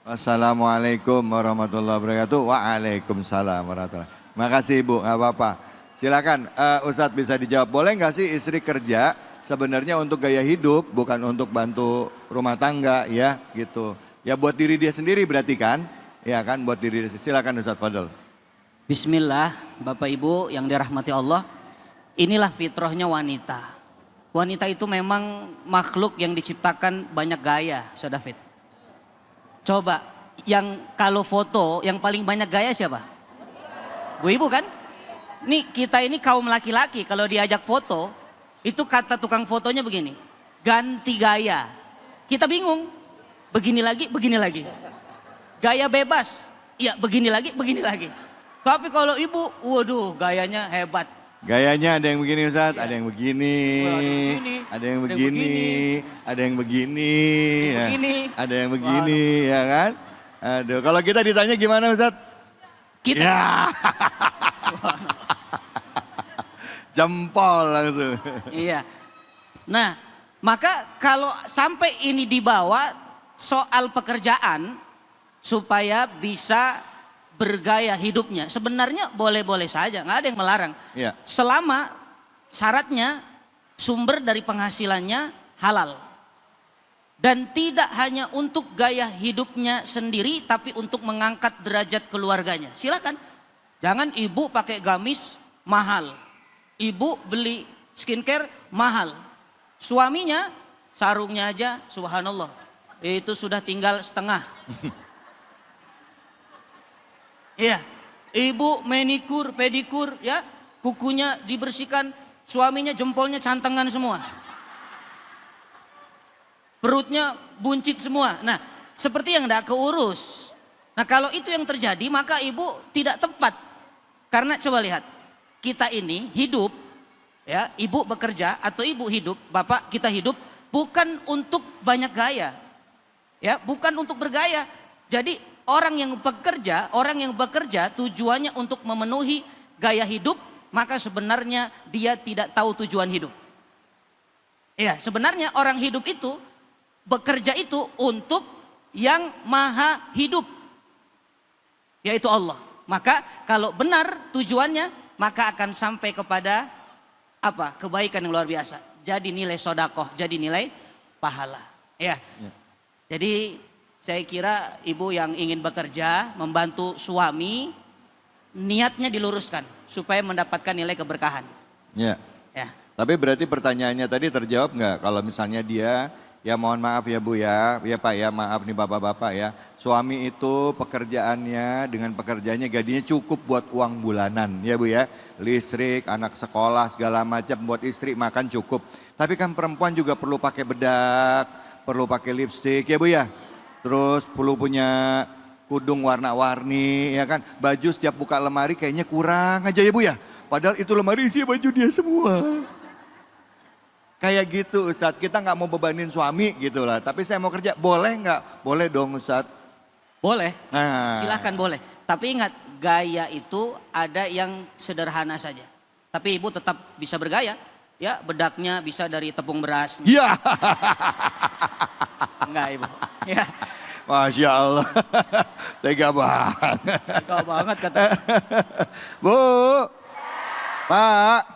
S2: Wassalamualaikum warahmatullahi wabarakatuh. Waalaikumsalam warahmatullahi wabarakatuh. Makasih Ibu, nggak apa-apa. Silakan Ustadz bisa dijawab. Boleh nggak sih istri kerja sebenarnya untuk gaya hidup, bukan untuk bantu rumah tangga ya gitu. Ya buat diri dia sendiri berarti kan? Ya kan buat diri dia. Silakan Ustadz Fadl.
S3: Bismillah, Bapak Ibu yang dirahmati Allah. Inilah fitrahnya wanita. Wanita itu memang makhluk yang diciptakan banyak gaya, Ustaz David. Coba, yang kalau foto yang paling banyak gaya siapa? Bu Ibu kan? Nih kita ini kaum laki-laki kalau diajak foto, itu kata tukang fotonya begini, ganti gaya. Kita bingung, begini lagi, begini lagi. Gaya bebas, ya begini lagi, begini lagi. Tapi kalau ibu, waduh gayanya hebat.
S2: Gayanya ada yang begini Ustadz, ada yang begini,
S3: ada yang begini,
S2: ada yang begini, ada yang
S3: begini.
S2: begini, ya kan? Aduh, kalau kita ditanya gimana Ustadz?
S3: Kita.
S2: Ya. Jempol langsung.
S3: Iya. Nah, maka kalau sampai ini dibawa soal pekerjaan supaya bisa bergaya hidupnya, sebenarnya boleh-boleh saja, nggak ada yang melarang.
S2: Iya.
S3: Selama syaratnya sumber dari penghasilannya halal. Dan tidak hanya untuk gaya hidupnya sendiri, tapi untuk mengangkat derajat keluarganya. Silakan. Jangan ibu pakai gamis mahal. Ibu beli skincare mahal. Suaminya sarungnya aja subhanallah. Itu sudah tinggal setengah. Iya. Ibu manikur, pedikur ya. Kukunya dibersihkan. Suaminya jempolnya cantengan semua. Perutnya buncit semua. Nah, seperti yang tidak keurus. Nah, kalau itu yang terjadi maka ibu tidak tepat. Karena coba lihat, kita ini hidup, ya, ibu bekerja atau ibu hidup, bapak kita hidup bukan untuk banyak gaya. Ya, bukan untuk bergaya. Jadi orang yang bekerja tujuannya untuk memenuhi gaya hidup, maka sebenarnya dia tidak tahu tujuan hidup. Ya, sebenarnya orang hidup itu bekerja itu untuk yang maha hidup, yaitu Allah. Maka kalau benar tujuannya, maka akan sampai kepada apa? Kebaikan yang luar biasa. Jadi nilai sodakoh, jadi nilai pahala. Ya. Jadi saya kira ibu yang ingin bekerja, membantu suami, niatnya diluruskan supaya mendapatkan nilai keberkahan.
S2: Ya.
S3: Ya.
S2: Tapi berarti pertanyaannya tadi terjawab nggak kalau misalnya dia, ya mohon maaf ya Bu ya Pak ya, maaf nih bapak-bapak ya. Suami itu pekerjaannya, dengan pekerjaannya gajinya cukup buat uang bulanan ya Bu ya. Listrik, anak sekolah, segala macam, buat istri makan cukup. Tapi kan perempuan juga perlu pakai bedak, perlu pakai lipstik ya Bu ya. Terus perlu punya kudung warna-warni ya kan. Baju setiap buka lemari kayaknya kurang aja ya Bu ya. Padahal itu lemari isi baju dia semua. Kayak gitu Ustadz, kita nggak mau bebanin suami gitu lah. Tapi saya mau kerja, boleh nggak? Boleh dong Ustadz.
S3: Boleh,
S2: Nah.
S3: silahkan boleh. Tapi ingat, gaya itu ada yang sederhana saja. Tapi ibu tetap bisa bergaya. Ya, bedaknya bisa dari tepung beras.
S2: Iya.
S3: Enggak ibu. Ya,
S2: Masya Allah. Tega banget.
S3: tega banget kata.
S2: Bu, Pak,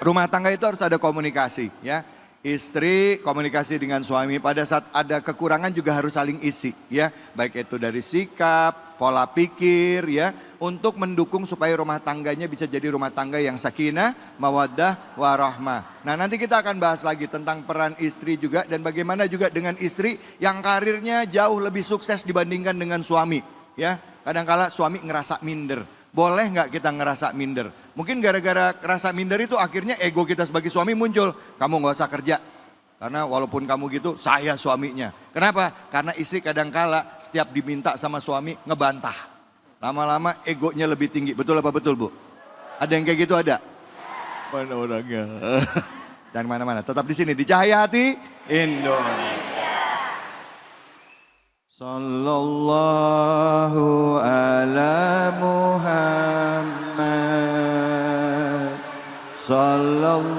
S2: rumah tangga itu harus ada komunikasi ya. Istri komunikasi dengan suami, pada saat ada kekurangan juga harus saling isi ya. Baik itu dari sikap, pola pikir ya. Untuk mendukung supaya rumah tangganya bisa jadi rumah tangga yang sakinah, mawaddah, warahmah. Nah nanti kita akan bahas lagi tentang peran istri juga. Dan bagaimana juga dengan istri yang karirnya jauh lebih sukses dibandingkan dengan suami ya. Kadang-kala suami ngerasa minder. Boleh nggak kita ngerasa minder? Mungkin gara-gara ngerasa minder itu akhirnya ego kita sebagai suami muncul. Kamu nggak usah kerja. Karena walaupun kamu gitu, saya suaminya. Kenapa? Karena istri kadang-kala setiap diminta sama suami ngebantah. Lama-lama egonya lebih tinggi. Betul apa betul Bu? Ada yang kayak gitu ada? Mana orangnya? Jangan mana-mana. Tetap di sini di Cahaya Hati Indonesia. Sallallahu ala Muhammad. Sallallahu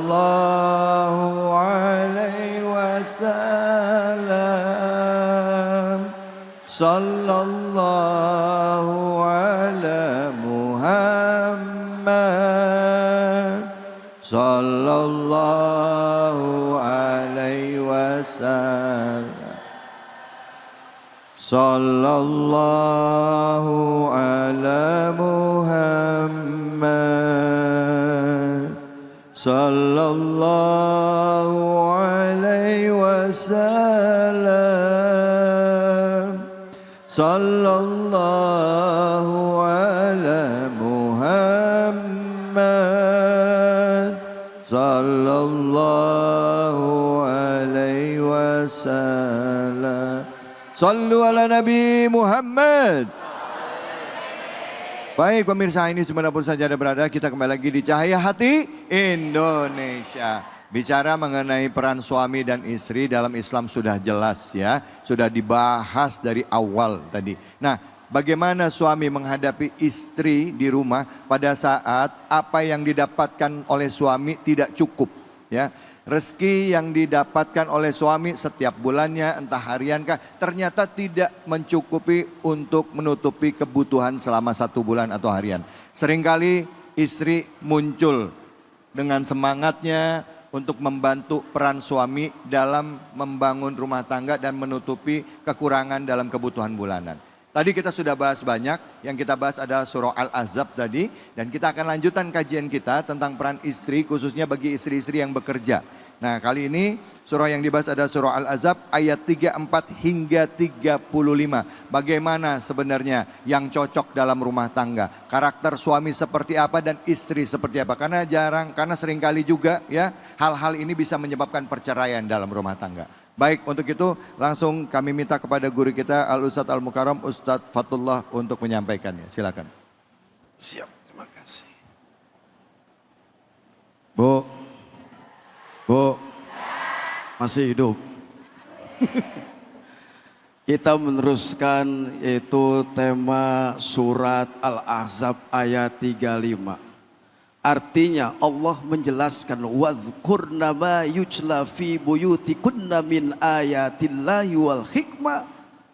S2: alaihi wasallam. Sallallahu ala Muhammad. Sallallahu alaihi wasallam. Sallallahu ala Muhammad. Sallallahu alaihi wasallam. Sallallahu ala Muhammad. Sallallahu alaihi wasallam. Sallu ala Nabi Muhammad. Baik pemirsa, ini dimanapun saja Anda berada, kita kembali lagi di Cahaya Hati Indonesia. Bicara mengenai peran suami dan istri dalam Islam sudah jelas ya. Sudah dibahas dari awal tadi. Nah bagaimana suami menghadapi istri di rumah pada saat apa yang didapatkan oleh suami tidak cukup, ya. Rezeki yang didapatkan oleh suami setiap bulannya, entah hariankah, ternyata tidak mencukupi untuk menutupi kebutuhan selama 1 bulan atau harian. Seringkali istri muncul dengan semangatnya untuk membantu peran suami dalam membangun rumah tangga dan menutupi kekurangan dalam kebutuhan bulanan. Tadi kita sudah bahas banyak, yang kita bahas adalah surah Al-Ahzab tadi. Dan kita akan lanjutkan kajian kita tentang peran istri, khususnya bagi istri-istri yang bekerja. Nah, kali ini surah yang dibahas adalah surah Al-Ahzab ayat 34 hingga 35. Bagaimana sebenarnya yang cocok dalam rumah tangga, karakter suami seperti apa dan istri seperti apa. Karena seringkali juga ya hal-hal ini bisa menyebabkan perceraian dalam rumah tangga. Baik, untuk itu langsung kami minta kepada guru kita Al-Ustadz Al-Mukarram Ustadz Fatullah untuk menyampaikannya. Silakan.
S5: Siap, terima kasih. Bu, masih hidup. Kita meneruskan yaitu tema surat Al-Ahzab ayat 35. Artinya Allah menjelaskan wadhkurna ma yujla fi buyutikunna min ayatillahi wal hikmah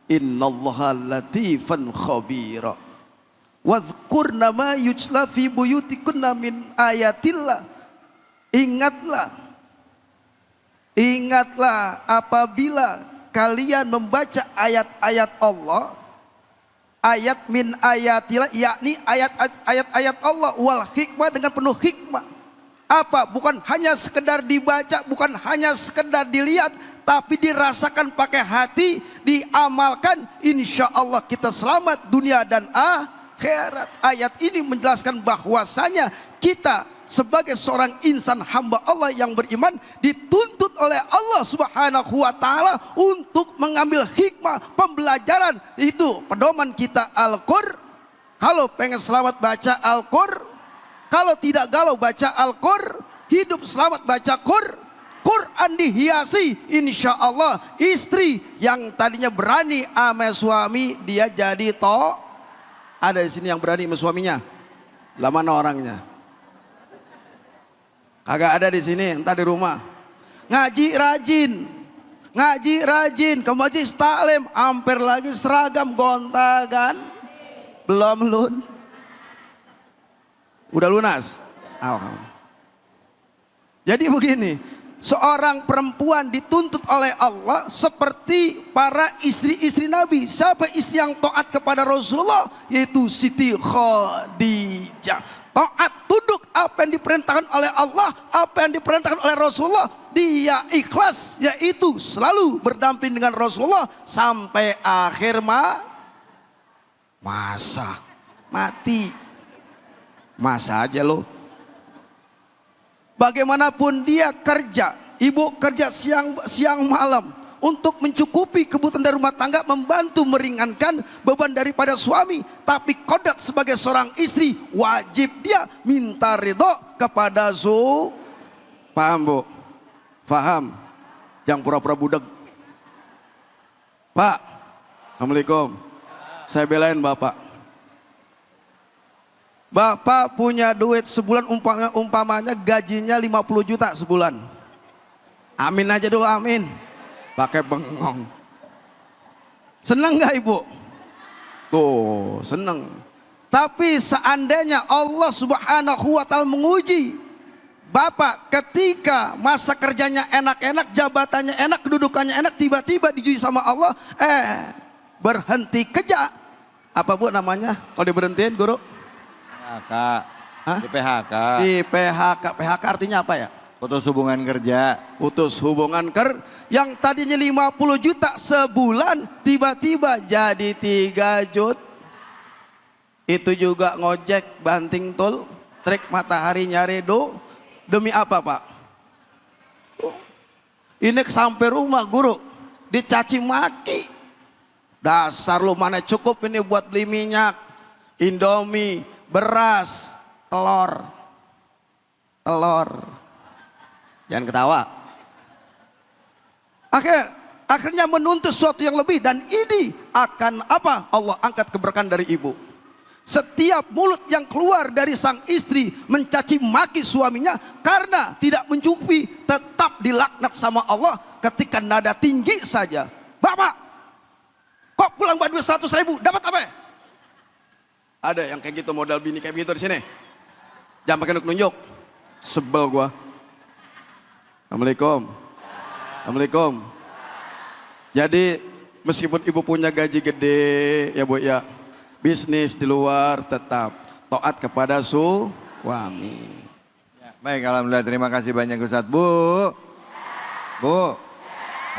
S5: innallaha latifan khabira. Wadhkurna ma yujla fi buyutikunna min ayatillah. Ingatlah apabila kalian membaca ayat-ayat Allah, ayat min ayatillah, yakni ayat-ayat Allah wal hikmah, dengan penuh hikmah. Apa? Bukan hanya sekedar dibaca, bukan hanya sekedar dilihat, tapi dirasakan pakai hati, diamalkan, insya Allah kita selamat dunia dan akhirat. Ayat ini menjelaskan bahwasanya kita sebagai seorang insan hamba Allah yang beriman dituntut oleh Allah Subhanahu wa taala untuk mengambil hikmah pembelajaran. Itu pedoman kita Al-Qur'an. Kalau pengen selamat baca Al-Qur'an, kalau tidak galau baca Al-Qur'an, hidup selamat baca Qur'an dihiasi, insya Allah istri yang tadinya berani sama suami dia jadi ada di sini yang berani sama suaminya. Lah mana orangnya? Kagak ada di sini, entah di rumah. Ngaji rajin, ke majelis taklim, hampir lagi seragam gontagan. Belum lun. Udah lunas. Alhamdulillah. Jadi begini, seorang perempuan dituntut oleh Allah seperti para istri-istri Nabi. Siapa istri yang taat kepada Rasulullah? Yaitu Siti Khadijah. Taat, tunduk apa yang diperintahkan oleh Allah, apa yang diperintahkan oleh Rasulullah. Dia ikhlas, yaitu selalu berdamping dengan Rasulullah sampai akhir masa mati. Masa aja loh. Bagaimanapun dia kerja, ibu kerja siang malam untuk mencukupi kebutuhan dari rumah tangga, membantu meringankan beban daripada suami. Tapi kodrat sebagai seorang istri, wajib dia minta ridho kepada Paham bu? Paham? Yang pura-pura budak. Pak, Assalamualaikum. Saya belain bapak. Bapak punya duit sebulan, umpamanya gajinya 50 juta sebulan. Amin aja dulu, amin. Pakai bengong. Senang gak ibu? Tuh, senang. Tapi seandainya Allah Subhanahu wa taala menguji bapak ketika masa kerjanya enak-enak, jabatannya enak, kedudukannya enak, tiba-tiba diuji sama Allah, berhenti kerja. Apa bu namanya? Kalau diberhentiin guru?
S2: PHK. Hah? Di PHK.
S5: Di PHK. PHK artinya apa ya?
S2: Putus hubungan kerja.
S5: Putus hubungan yang tadinya 50 juta sebulan tiba-tiba jadi 3 juta. Itu juga ngojek, banting tol, trek matahari nyari demi apa pak? Ini sampai rumah guru dicaci maki. Dasar lu mana cukup ini buat beli minyak, Indomie, beras, telur. Jangan ketawa. akhirnya menuntut sesuatu yang lebih, dan ini akan apa? Allah angkat keberkahan dari ibu. Setiap mulut yang keluar dari sang istri mencaci maki suaminya karena tidak mencukupi, tetap dilaknat sama Allah ketika nada tinggi saja. Bapak, kok pulang bawa duit 100.000, dapat apa ya? Ada yang kayak gitu, modal bini kayak begitu di sini. Jangan pakai nunjuk, sebel gua. Assalamualaikum. Assalamualaikum. Jadi meskipun ibu punya gaji gede ya Bu ya, bisnis di luar tetap taat kepada suami.
S2: Ya, baik, alhamdulillah, terima kasih banyak Ustadz. Bu,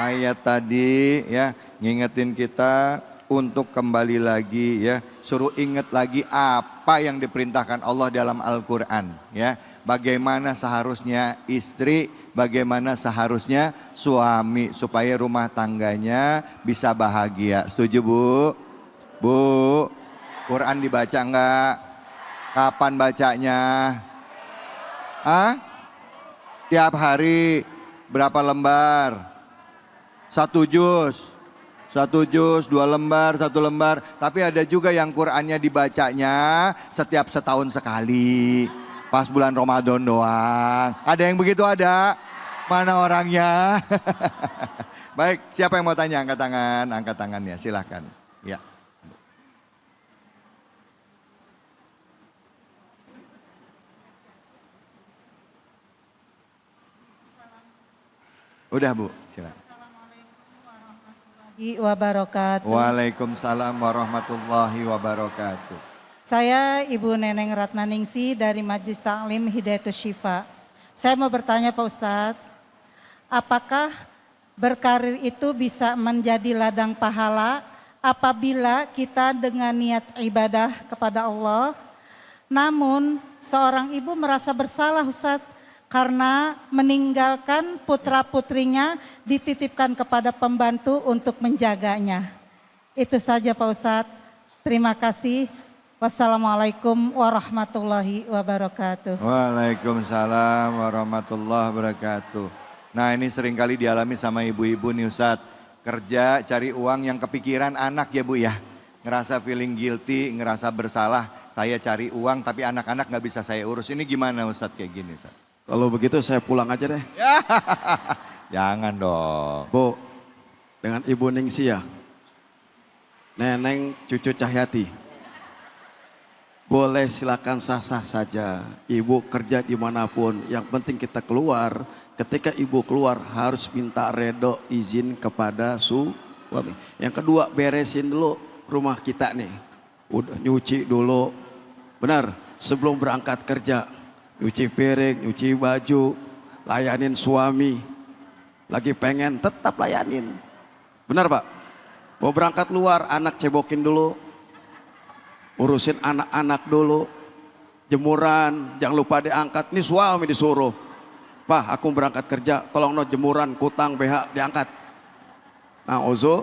S2: ayat tadi ya ngingetin kita untuk kembali lagi ya, suruh ingat lagi apa yang diperintahkan Allah dalam Al-Quran ya. Bagaimana seharusnya istri, bagaimana seharusnya suami supaya rumah tangganya bisa bahagia. Setuju Bu? Bu, Quran dibaca enggak? Kapan bacanya? Hah? Tiap hari berapa lembar? 1 juz. 1 juz, 2 lembar, 1 lembar. Tapi ada juga yang Qurannya dibacanya setiap setahun sekali. Pas bulan Ramadan doang. Ada yang begitu ada? Mana orangnya? Baik, siapa yang mau tanya? Angkat tangan, angkat tangannya, silahkan. Ya. Udah Bu, silakan.
S7: Wabarakatuh.
S2: Waalaikumsalam warahmatullahi wabarakatuh.
S7: Saya Ibu Neneng Ratnaningsi dari Majelis Ta'lim Hidayatus Syifa. Saya mau bertanya Pak Ustadz, apakah berkarir itu bisa menjadi ladang pahala apabila kita dengan niat ibadah kepada Allah? Namun seorang ibu merasa bersalah Ustadz, karena meninggalkan putra-putrinya dititipkan kepada pembantu untuk menjaganya. Itu saja Pak Ustadz. Terima kasih. Wassalamualaikum warahmatullahi wabarakatuh.
S2: Waalaikumsalam warahmatullahi wabarakatuh. Nah, ini seringkali dialami sama ibu-ibu nih Ustadz. Kerja cari uang yang kepikiran anak ya Bu ya. Ngerasa feeling guilty, ngerasa bersalah. Saya cari uang tapi anak-anak gak bisa saya urus. Ini gimana Ustadz kayak gini Ustadz?
S5: Kalau begitu saya pulang aja deh.
S2: Ya, jangan dong.
S5: Bu, dengan Ibu Ningsi ya, Neneng cucu Cahyati. Boleh silakan sah-sah saja. Ibu kerja dimanapun, yang penting kita keluar. Ketika ibu keluar harus minta redo izin kepada suami. Yang kedua, beresin dulu rumah kita nih. Udah nyuci dulu, benar, sebelum berangkat kerja. Nyuci piring, nyuci baju, layanin suami. Lagi pengen tetap layanin. Benar Pak? Mau berangkat luar, anak cebokin dulu. Urusin anak-anak dulu. Jemuran, jangan lupa diangkat. Ini suami disuruh. Pak, aku berangkat kerja, tolong no jemuran, kutang, BH diangkat. Nah Ozo,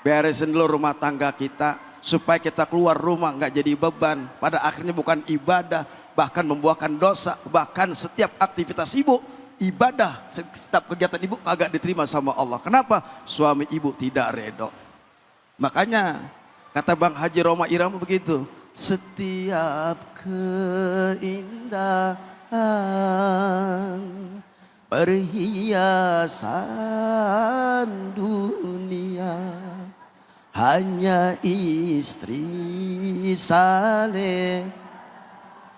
S5: beresin dulu rumah tangga kita. Supaya kita keluar rumah nggak jadi beban. Pada akhirnya bukan ibadah, bahkan membuahkan dosa. Bahkan setiap aktivitas ibu, ibadah, setiap kegiatan ibu agak diterima sama Allah. Kenapa? Suami ibu tidak redo. Makanya kata Bang Haji Roma Irama begitu. Setiap keindahan perhiasan dunia hanya istri saleh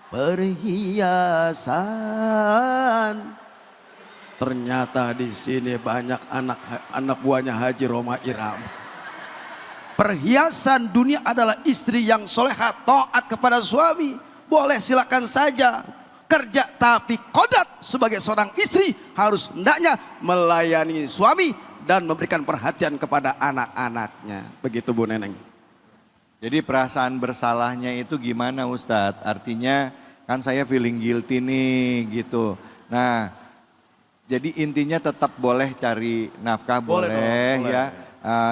S5: perhiasan. Ternyata di sini banyak anak buahnya Haji Roma Irama. Perhiasan dunia adalah istri yang soleha, taat kepada suami. Boleh silakan saja kerja, tapi kodrat sebagai seorang istri harus hendaknya melayani suami dan memberikan perhatian kepada anak-anaknya. Begitu Bu Neneng.
S2: Jadi perasaan bersalahnya itu gimana Ustadz? Artinya kan saya feeling guilty nih gitu. Nah, jadi intinya tetap boleh cari nafkah, boleh ya.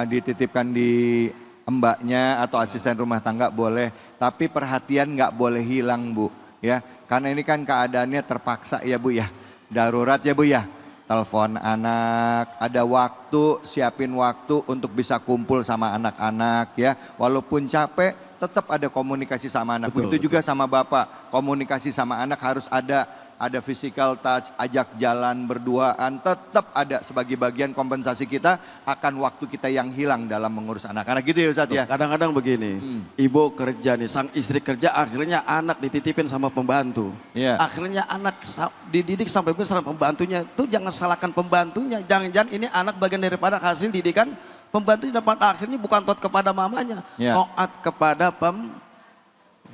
S2: Dititipkan di mbaknya atau asisten rumah tangga boleh. Tapi perhatian nggak boleh hilang Bu ya. Karena ini kan keadaannya terpaksa ya Bu ya. Darurat ya Bu ya. telepon anak, ada waktu, siapin waktu untuk bisa kumpul sama anak-anak ya. Walaupun capek, tetap ada komunikasi sama anak.
S5: Betul,
S2: Itu juga sama bapak, komunikasi sama anak harus ada physical touch, ajak jalan berduaan, tetap ada sebagai bagian kompensasi kita akan waktu kita yang hilang dalam mengurus anak-anak gitu ya Ustadz ya.
S5: Kadang-kadang begini, ibu kerja nih, sang istri kerja, akhirnya anak dititipin sama pembantu.
S2: Iya.
S5: Akhirnya anak dididik sampai besar pembantunya. Itu jangan salahkan pembantunya, jangan-jangan ini anak bagian daripada hasil didikan pembantunya, dapat akhirnya bukan taat kepada mamanya,
S2: Iya.
S5: taat kepada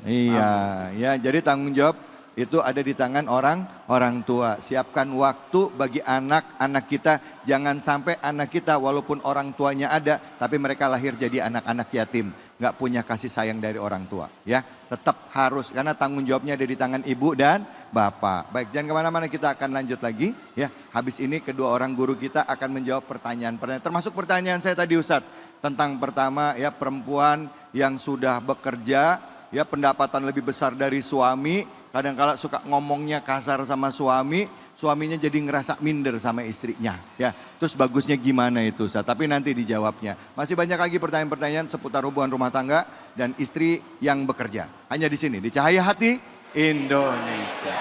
S2: Iya, ya jadi tanggung jawab itu ada di tangan orang tua. Siapkan waktu bagi anak-anak kita. Jangan sampai anak kita walaupun orang tuanya ada, tapi mereka lahir jadi anak-anak yatim. Nggak punya kasih sayang dari orang tua. Ya, tetap harus karena tanggung jawabnya ada di tangan ibu dan bapak. Baik, jangan kemana-mana, kita akan lanjut lagi. Ya, habis ini kedua orang guru kita akan menjawab pertanyaan-pertanyaan. Termasuk pertanyaan saya tadi Ustadz. Tentang pertama ya perempuan yang sudah bekerja, ya pendapatan lebih besar dari suami. Kadang-kala suka ngomongnya kasar sama suami, suaminya jadi ngerasa minder sama istrinya. Ya, terus bagusnya gimana itu Ustaz? Tapi nanti dijawabnya. Masih banyak lagi pertanyaan-pertanyaan seputar hubungan rumah tangga dan istri yang bekerja. Hanya di sini, di Cahaya Hati Indonesia.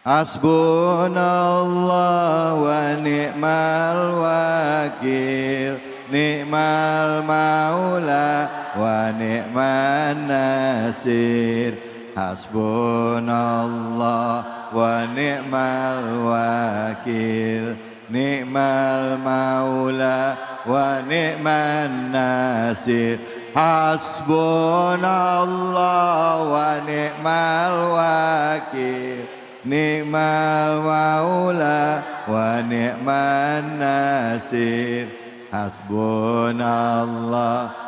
S2: Hasbunallah wa ni'mal wakil, ni'mal maula wa ni'man nasir. Hasbunallah wa ni'mal wakil, ni'mal maula wa ni'man nasir. Hasbunallah wa ni'mal wakil, ni'mal maula wa ni'man nasir. Hasbunallah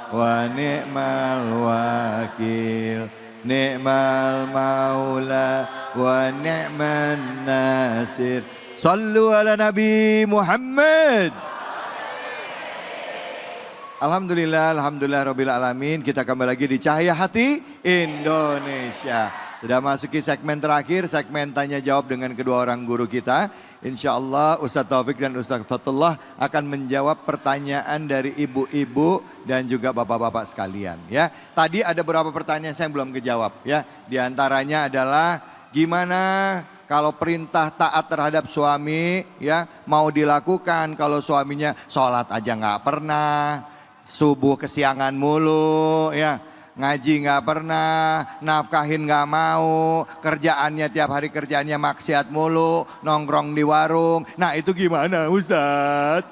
S2: wa ni'mal wakil, ni'mal maula wa ni'man nasir. Sallu ala Nabi Muhammad. Alhamdulillah, alhamdulillah rabbil alamin. Kita kembali lagi di Cahaya Hati Indonesia. Sudah masuki segmen terakhir, segmen tanya jawab dengan kedua orang guru kita. Insya Allah Ustadz Taufik dan Ustadz Fatullah akan menjawab pertanyaan dari ibu-ibu dan juga bapak-bapak sekalian. Ya, tadi ada beberapa pertanyaan saya yang belum kejawab. Ya, di antaranya adalah gimana kalau perintah taat terhadap suami ya mau dilakukan kalau suaminya sholat aja nggak pernah, subuh kesiangan mulu ya. Ngaji nggak pernah, nafkahin nggak mau, kerjaannya tiap hari kerjaannya maksiat mulu, nongkrong di warung. Nah itu gimana Ustadz?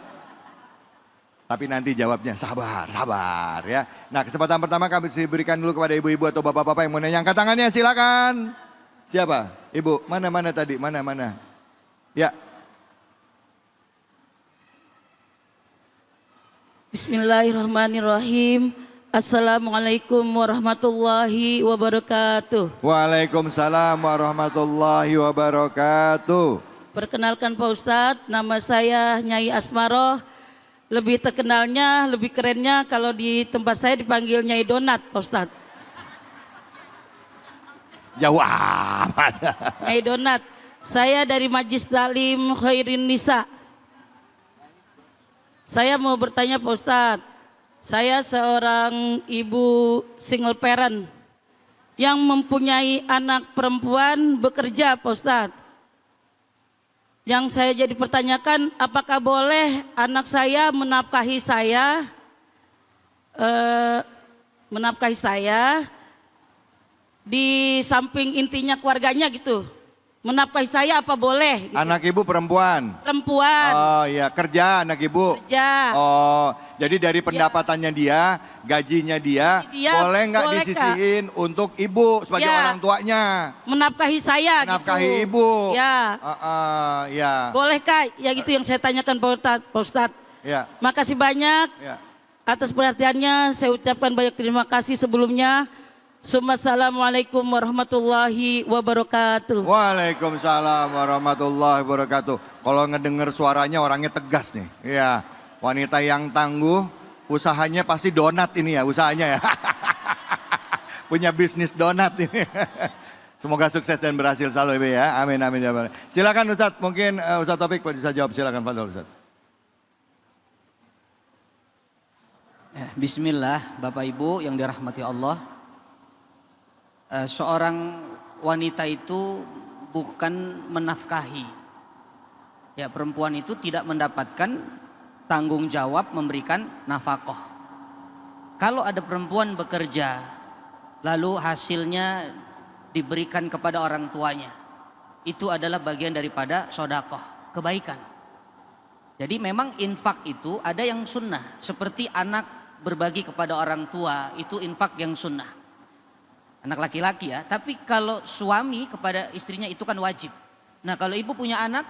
S2: Tapi nanti jawabnya sabar, sabar ya. Nah kesempatan pertama kami berikan dulu kepada ibu-ibu atau bapak-bapak yang mau nanya. Angkat tangannya silakan. Siapa? Ibu, mana tadi? Mana? Ya.
S8: Bismillahirrahmanirrahim. Assalamualaikum warahmatullahi wabarakatuh.
S2: Waalaikumsalam warahmatullahi wabarakatuh.
S8: Perkenalkan Pak Ustadz, nama saya Nyai Asmaroh. Lebih terkenalnya, lebih kerennya kalau di tempat saya dipanggil Nyai Donat Pak Ustadz.
S2: Jauh amat.
S8: Nyai Donat, saya dari Majlis Taklim Khairin Nisa. Saya mau bertanya Pak Ustadz. Saya seorang ibu single parent yang mempunyai anak perempuan bekerja Pak Ustadz. Yang saya jadi pertanyakan, apakah boleh anak saya menafkahi saya di samping intinya keluarganya gitu. Menafkahi saya apa boleh? Gitu.
S2: Anak ibu perempuan?
S8: Perempuan.
S2: Oh iya, kerja anak ibu?
S8: Kerja.
S2: Oh, jadi dari pendapatannya dia, gajinya dia boleh nggak disisihin untuk ibu sebagai orang tuanya?
S8: Menafkahi saya
S2: menafkahi
S8: gitu.
S2: ibu?
S8: Ya.
S2: Ya.
S8: Boleh Kak? Ya gitu yang saya tanyakan Pak Ustadz.
S2: Ya.
S8: Makasih banyak atas perhatiannya. Saya ucapkan banyak terima kasih sebelumnya. Assalamualaikum warahmatullahi wabarakatuh.
S2: Waalaikumsalam warahmatullahi wabarakatuh. Kalau ngedenger suaranya orangnya tegas nih. Ya, wanita yang tangguh, usahanya pasti donat ini ya usahanya ya. Punya bisnis donat ini. Semoga sukses dan berhasil selalu Ibu ya. Amin amin ya Allah. Silakan Ustadz, mungkin Ustadz Taufik bisa jawab, silakan Fadol Ustadz.
S3: Bismillah, Bapak Ibu yang dirahmati Allah. Seorang wanita itu bukan menafkahi. Ya, perempuan itu tidak mendapatkan tanggung jawab memberikan nafkah. Kalau ada perempuan bekerja, lalu hasilnya diberikan kepada orang tuanya, itu adalah bagian daripada sodakoh, kebaikan. Jadi memang infak itu ada yang sunnah, seperti anak berbagi kepada orang tua, itu infak yang sunnah. Anak laki-laki ya, tapi kalau suami kepada istrinya itu kan wajib. Nah kalau ibu punya anak,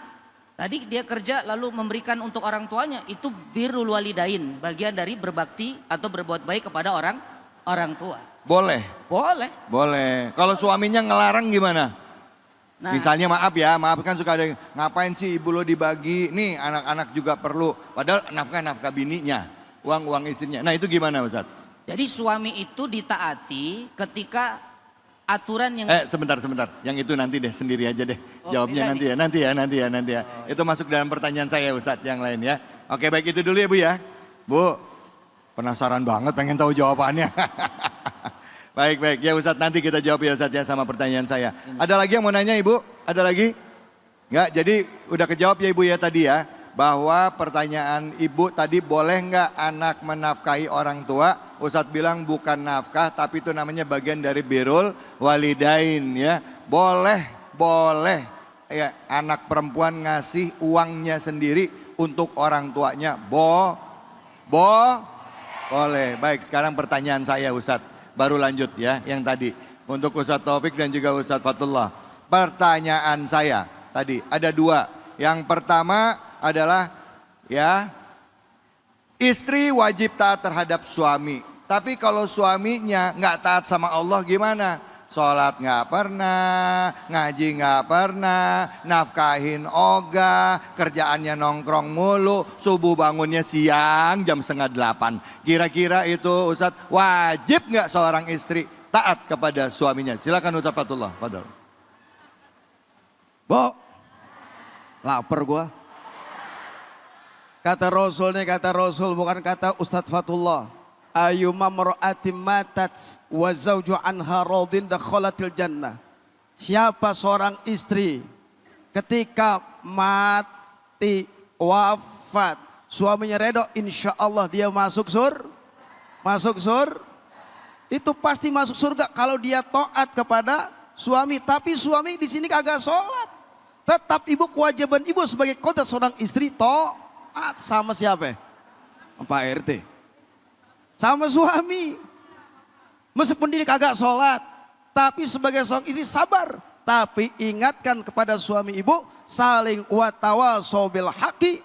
S3: tadi dia kerja lalu memberikan untuk orang tuanya, itu birrul walidain, bagian dari berbakti atau berbuat baik kepada orang tua.
S2: Boleh?
S3: Boleh.
S2: Boleh. Kalau suaminya ngelarang gimana?
S3: Nah,
S2: Misalnya maaf kan suka ada yang, ngapain sih ibu lo dibagi, nih anak-anak juga perlu. Padahal nafkah bininya, uang istrinya. Nah itu gimana Ustaz?
S3: jadi suami itu ditaati ketika aturan yang...
S2: Sebentar. Yang itu nanti deh, sendiri aja deh. Jawabnya nanti ya. Itu masuk dalam pertanyaan saya Ustaz yang lain ya. Oke baik, itu dulu ya Bu ya. Bu, penasaran banget pengen tahu jawabannya. Baik ya Ustadz, nanti kita jawab ya Ustadz ya sama pertanyaan saya. Ada lagi yang mau nanya Ibu? Ada lagi? Enggak, jadi udah kejawab ya Ibu ya tadi ya. Bahwa pertanyaan Ibu tadi, boleh nggak anak menafkahi orang tua? Ustadz bilang bukan nafkah, tapi itu namanya bagian dari birrul walidain ya. Boleh ya, anak perempuan ngasih uangnya sendiri untuk orang tuanya. Boleh. Baik, sekarang pertanyaan saya Ustadz. Baru lanjut ya yang tadi. Untuk Ustadz Taufik dan juga Ustadz Fatullah. Pertanyaan saya tadi ada dua. Yang pertama adalah ya, istri wajib taat terhadap suami. Tapi kalau suaminya nggak taat sama Allah gimana? Sholat nggak pernah, ngaji nggak pernah, nafkahin ogah, kerjaannya nongkrong mulu, subuh bangunnya siang jam 7:30. Kira-kira itu Ustadz, wajib nggak seorang istri taat kepada suaminya? Silakan Ustadz Fatullah, Fadol.
S5: Bu, lapar gua. Kata Rasul bukan kata Ustadz Fatullah. Ayyuma mar'atin matat wa zawju anha radin dakhalatil jannah. Siapa seorang istri ketika mati wafat, suaminya redho, insya Allah dia masuk surga. Itu pasti masuk surga kalau dia taat kepada suami. Tapi suami di sini kagak sholat. Tetap ibu, kewajiban ibu sebagai kodrat seorang istri taat sama siapa? Pak RT. Sama suami. Meskipun dia kagak sholat, tapi sebagai seorang istri sabar. Tapi ingatkan kepada suami ibu, saling watawasau bil haqi.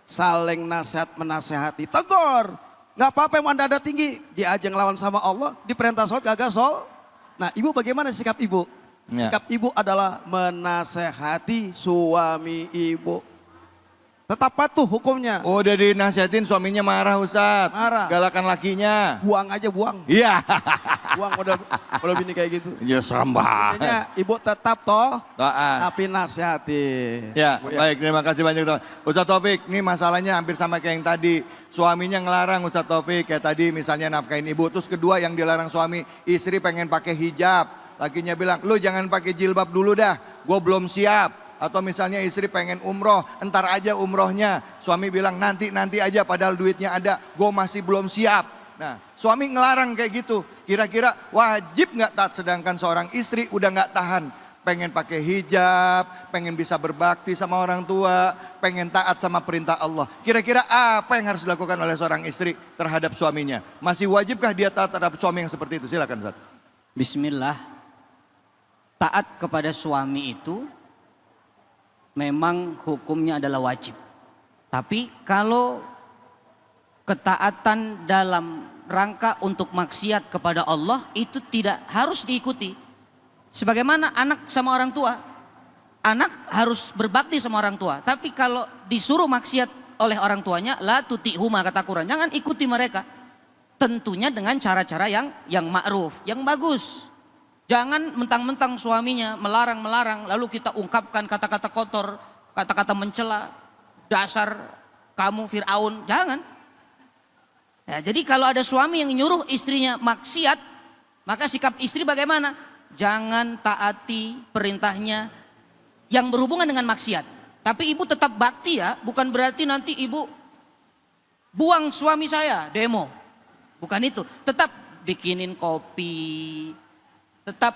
S5: Saling nasihat menasehati, tegur. Gak apa-apa yang anda tinggi, dia aja ngelawan sama Allah, diperintah sholat kagak sholat. Nah ibu bagaimana sikap ibu?
S2: Ya.
S5: Sikap ibu adalah menasehati suami ibu. Tetap patuh hukumnya.
S2: Oh, udah dinasihatin suaminya marah Ustadz.
S5: Marah.
S2: Galakan lakinya.
S5: Buang aja, buang.
S2: Iya.
S5: Buang kalau bini kayak gitu.
S2: Ya serem banget.
S5: Makanya ibu tetap
S2: Taat.
S5: tapi nasihati.
S2: Ya,
S5: Bu,
S2: baik, terima kasih banyak teman. Ustadz Taufik, ini masalahnya hampir sama kayak yang tadi. Suaminya ngelarang Ustadz Taufik, kayak tadi misalnya nafkahin ibu. Terus kedua yang dilarang suami, istri pengen pakai hijab. Lakinya bilang, lu jangan pakai jilbab dulu dah, gue belum siap. Atau misalnya istri pengen umroh, entar aja umrohnya. Suami bilang nanti aja padahal duitnya ada, gue masih belum siap. Nah suami ngelarang kayak gitu. Kira-kira wajib gak taat? Sedangkan seorang istri udah gak tahan. Pengen pakai hijab, pengen bisa berbakti sama orang tua, pengen taat sama perintah Allah. Kira-kira apa yang harus dilakukan oleh seorang istri terhadap suaminya? Masih wajibkah dia taat terhadap suami yang seperti itu? Silakan Ustaz.
S3: Bismillah. Taat kepada suami itu memang hukumnya adalah wajib. Tapi kalau ketaatan dalam rangka untuk maksiat kepada Allah itu tidak harus diikuti. Sebagaimana anak sama orang tua. Anak harus berbakti sama orang tua. Tapi kalau disuruh maksiat oleh orang tuanya, la tuti'huma kata Quran. Jangan ikuti mereka. Tentunya dengan cara-cara yang ma'ruf, yang bagus. Jangan mentang-mentang suaminya melarang-melarang lalu kita ungkapkan kata-kata kotor, kata-kata mencela, dasar kamu Fir'aun, jangan. Ya, jadi kalau ada suami yang nyuruh istrinya maksiat, maka sikap istri bagaimana? Jangan taati perintahnya yang berhubungan dengan maksiat. Tapi ibu tetap bakti ya, bukan berarti nanti ibu buang suami saya, demo. Bukan itu, tetap bikinin kopi, tetap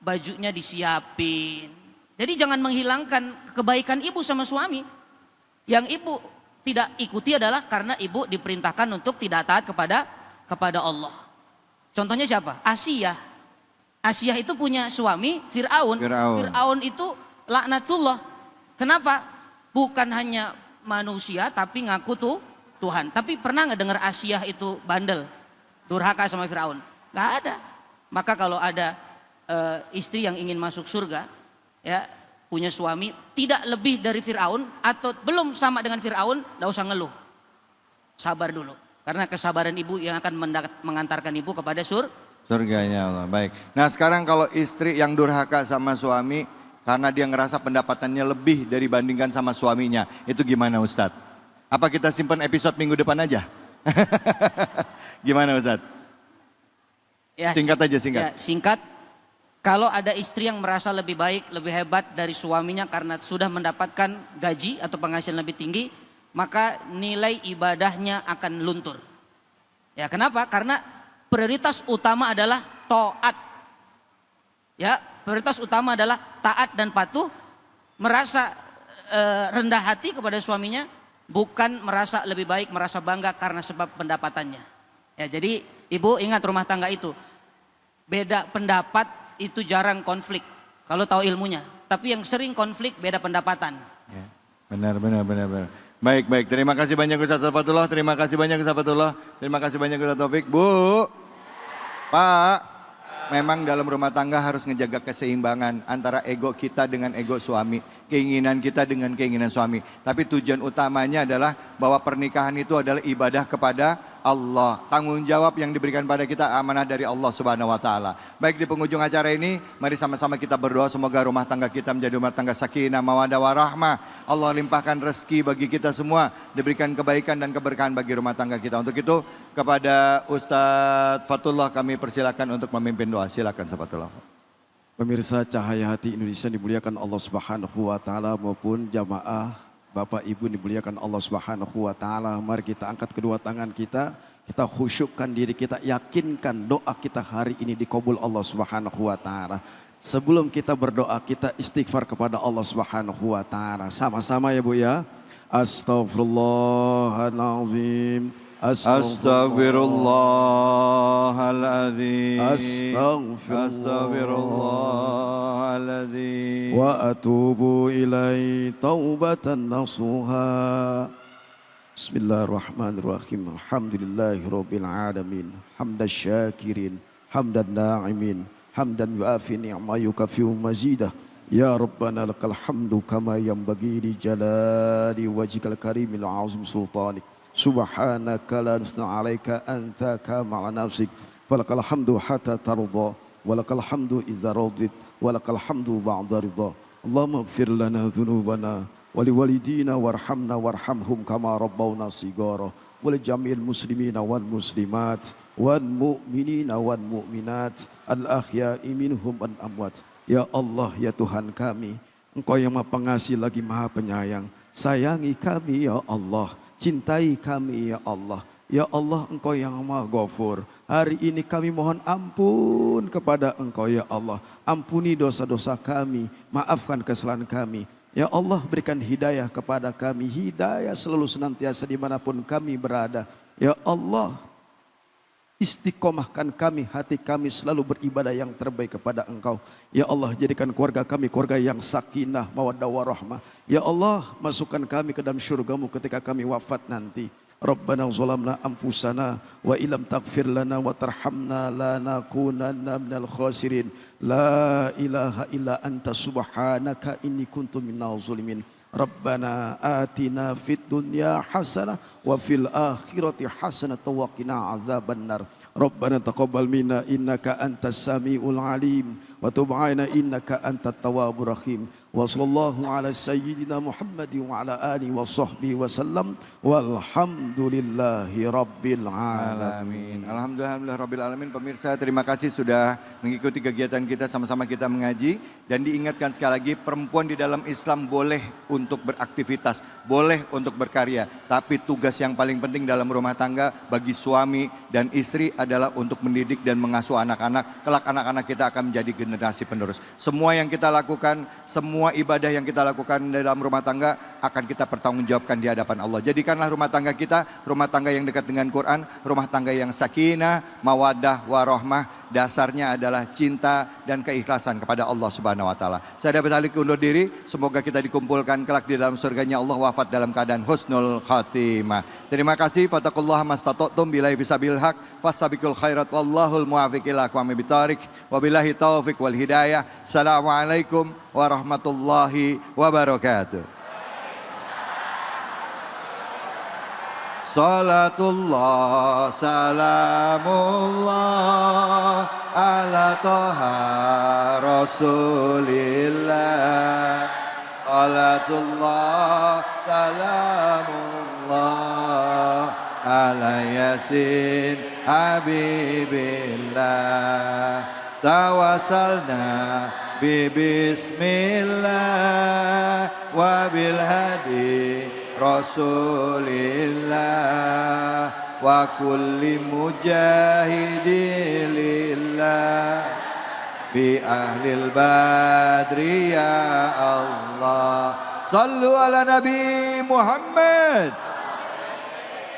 S3: bajunya disiapin. Jadi jangan menghilangkan kebaikan ibu sama suami. Yang ibu tidak ikuti adalah karena ibu diperintahkan untuk tidak taat kepada Allah. Contohnya siapa? Asiyah. Asiyah itu punya suami Fir'aun. Fir'aun itu laknatullah. Kenapa? Bukan hanya manusia tapi ngaku tuh Tuhan. Tapi pernah nggak dengar Asiyah itu bandel, durhaka sama Fir'aun? Nggak ada. Maka kalau ada istri yang ingin masuk surga, ya punya suami tidak lebih dari Fir'aun atau belum sama dengan Fir'aun, tidak usah ngeluh. Sabar dulu. Karena kesabaran ibu yang akan mengantarkan ibu kepada
S2: surganya Allah. Baik. Nah sekarang kalau istri yang durhaka sama suami karena dia ngerasa pendapatannya lebih dari bandingkan sama suaminya, itu gimana Ustadz? Apa kita simpan episode minggu depan aja? Gimana Ustadz?
S3: Ya,
S2: singkat aja, singkat.
S3: Ya, singkat. Kalau ada istri yang merasa lebih baik, lebih hebat dari suaminya karena sudah mendapatkan gaji atau penghasilan lebih tinggi, maka nilai ibadahnya akan luntur. Ya, kenapa? Karena prioritas utama adalah taat. Ya, prioritas utama adalah taat dan patuh, merasa rendah hati kepada suaminya, bukan merasa lebih baik, merasa bangga karena sebab pendapatannya. Ya, jadi ibu ingat rumah tangga itu beda pendapat itu jarang konflik kalau tahu ilmunya, tapi yang sering konflik beda pendapatan.
S2: Ya, benar. Baik. Terima kasih banyak Ustaz Safatullah. Terima kasih banyak Ustaz Safatullah. Terima kasih banyak Ustaz Taufik. Bu, Pak, memang dalam rumah tangga harus ngejaga keseimbangan antara ego kita dengan ego suami, keinginan kita dengan keinginan suami. Tapi tujuan utamanya adalah bahwa pernikahan itu adalah ibadah kepada Allah. Tanggung jawab yang diberikan pada kita amanah dari Allah Subhanahu wa taala. Baik, di penghujung acara ini mari sama-sama kita berdoa semoga rumah tangga kita menjadi rumah tangga sakinah, mawaddah warahmah. Allah limpahkan rezeki bagi kita semua, diberikan kebaikan dan keberkahan bagi rumah tangga kita. Untuk itu kepada Ustadz Fatullah kami persilakan untuk memimpin doa. Silakan Ustadz Fatullah.
S5: Pemirsa Cahaya Hati Indonesia dimuliakan Allah Subhanahu wa taala maupun jamaah Bapak Ibu dimuliakan Allah Subhanahu wa taala. Mari kita angkat kedua tangan kita khusyukkan diri kita, yakinkan doa kita hari ini dikabul Allah Subhanahu wa taala. Sebelum kita berdoa, kita istighfar kepada Allah Subhanahu wa taala. Sama-sama ya Bu ya. Astaghfirullahalazim.
S2: Astaghfirullahaladzim.
S5: Astaghfirullahaladzim. Wa atubu ilai taubatan nasuha. Bismillahirrahmanirrahim. Alhamdulillahirabbil alamin. Hamdan syakirin, hamdan na'imin, hamdan yuafi ni'ma yukafi'u mazidah. Ya Rabbana lakal hamdu kama yanbaghi li jalali wajhikal karimil azim sultanik. Subhanaka la nusna alaika anta kama nafsik falakal hamdu hatta tarda walakal hamdu idza radit walakal hamdu ba'da ridha. Allahumma ighfir lana dhunubana wa liwalidina warhamna warhamhum kama rabbawna sigara wa li jami'il muslimina wal muslimat wal mu'minina wal mu'minat al ahya'i minhum wal amwat. Ya Allah, ya Tuhan kami, Engkau yang Maha Pengasih lagi Maha Penyayang. Sayangi kami ya Allah, cintai kami ya Allah. Ya Allah, Engkau yang Maha Ghafur. Hari ini kami mohon ampun kepada Engkau ya Allah. Ampuni dosa-dosa kami, maafkan kesalahan kami. Ya Allah, berikan hidayah kepada kami. Hidayah selalu senantiasa dimanapun kami berada. Ya Allah, istiqomahkan kami, hati kami selalu beribadah yang terbaik kepada Engkau. Ya Allah, jadikan keluarga kami keluarga yang sakinah, mawaddah warahmah. Ya Allah, masukkan kami ke dalam syurga-Mu ketika kami wafat nanti. Rabbana zalamna anfusana wa illam taghfir lana wa tarhamna lanakunanna minal khasirin. La ilaha illa anta subhanaka inni kuntu minaz zalimin. Rabbana atina fid dunya hasanah wa fil akhirati hasanah wa qina azabannar. Rabbana taqabbal minna innaka antas samiul alim wa tub 'alaina innaka antat tawwabur rahim. Wa sallallahu ala sayyidina Muhammadin wa ala alihi wa sahbihi wa sallam walhamdulillahi rabbil alamin.
S2: Alhamdulillah rabbil alamin. Pemirsa, terima kasih sudah mengikuti kegiatan kita, sama-sama kita mengaji. Dan diingatkan sekali lagi, perempuan di dalam Islam boleh untuk beraktivitas, boleh untuk berkarya, tapi tugas yang paling penting dalam rumah tangga bagi suami dan istri adalah untuk mendidik dan mengasuh anak-anak. Kelak anak-anak kita akan menjadi generasi penerus. Semua yang kita lakukan, semua ibadah yang kita lakukan dalam rumah tangga akan kita pertanggungjawabkan di hadapan Allah. Jadikanlah rumah tangga kita rumah tangga yang dekat dengan Quran, rumah tangga yang sakinah, mawaddah, warahmah. Dasarnya adalah cinta dan keikhlasan kepada Allah Subhanahu wa taala. Saya David Halik undur diri, semoga kita dikumpulkan kelak di dalam surganya Allah, wafat dalam keadaan husnul khatimah. Terima kasih. Fattaqullaha mastata'tum billahi fisabil haq fastabiqul khairat wallahul muwaffiq ila aqwamit thoriq. Wabillahi taufiq wal hidayah. Assalamualaikum warahmatullahi wabarakatuh. Salatullah salamullah ala toha rasulillah. Salatullah salamullah ala yasin habibillah. Tawasalna bismillah wa bil hadi rasulillah wa kulli mujahidilillah bi ahlil badri ya Allah. Sallu ala Nabi Muhammad.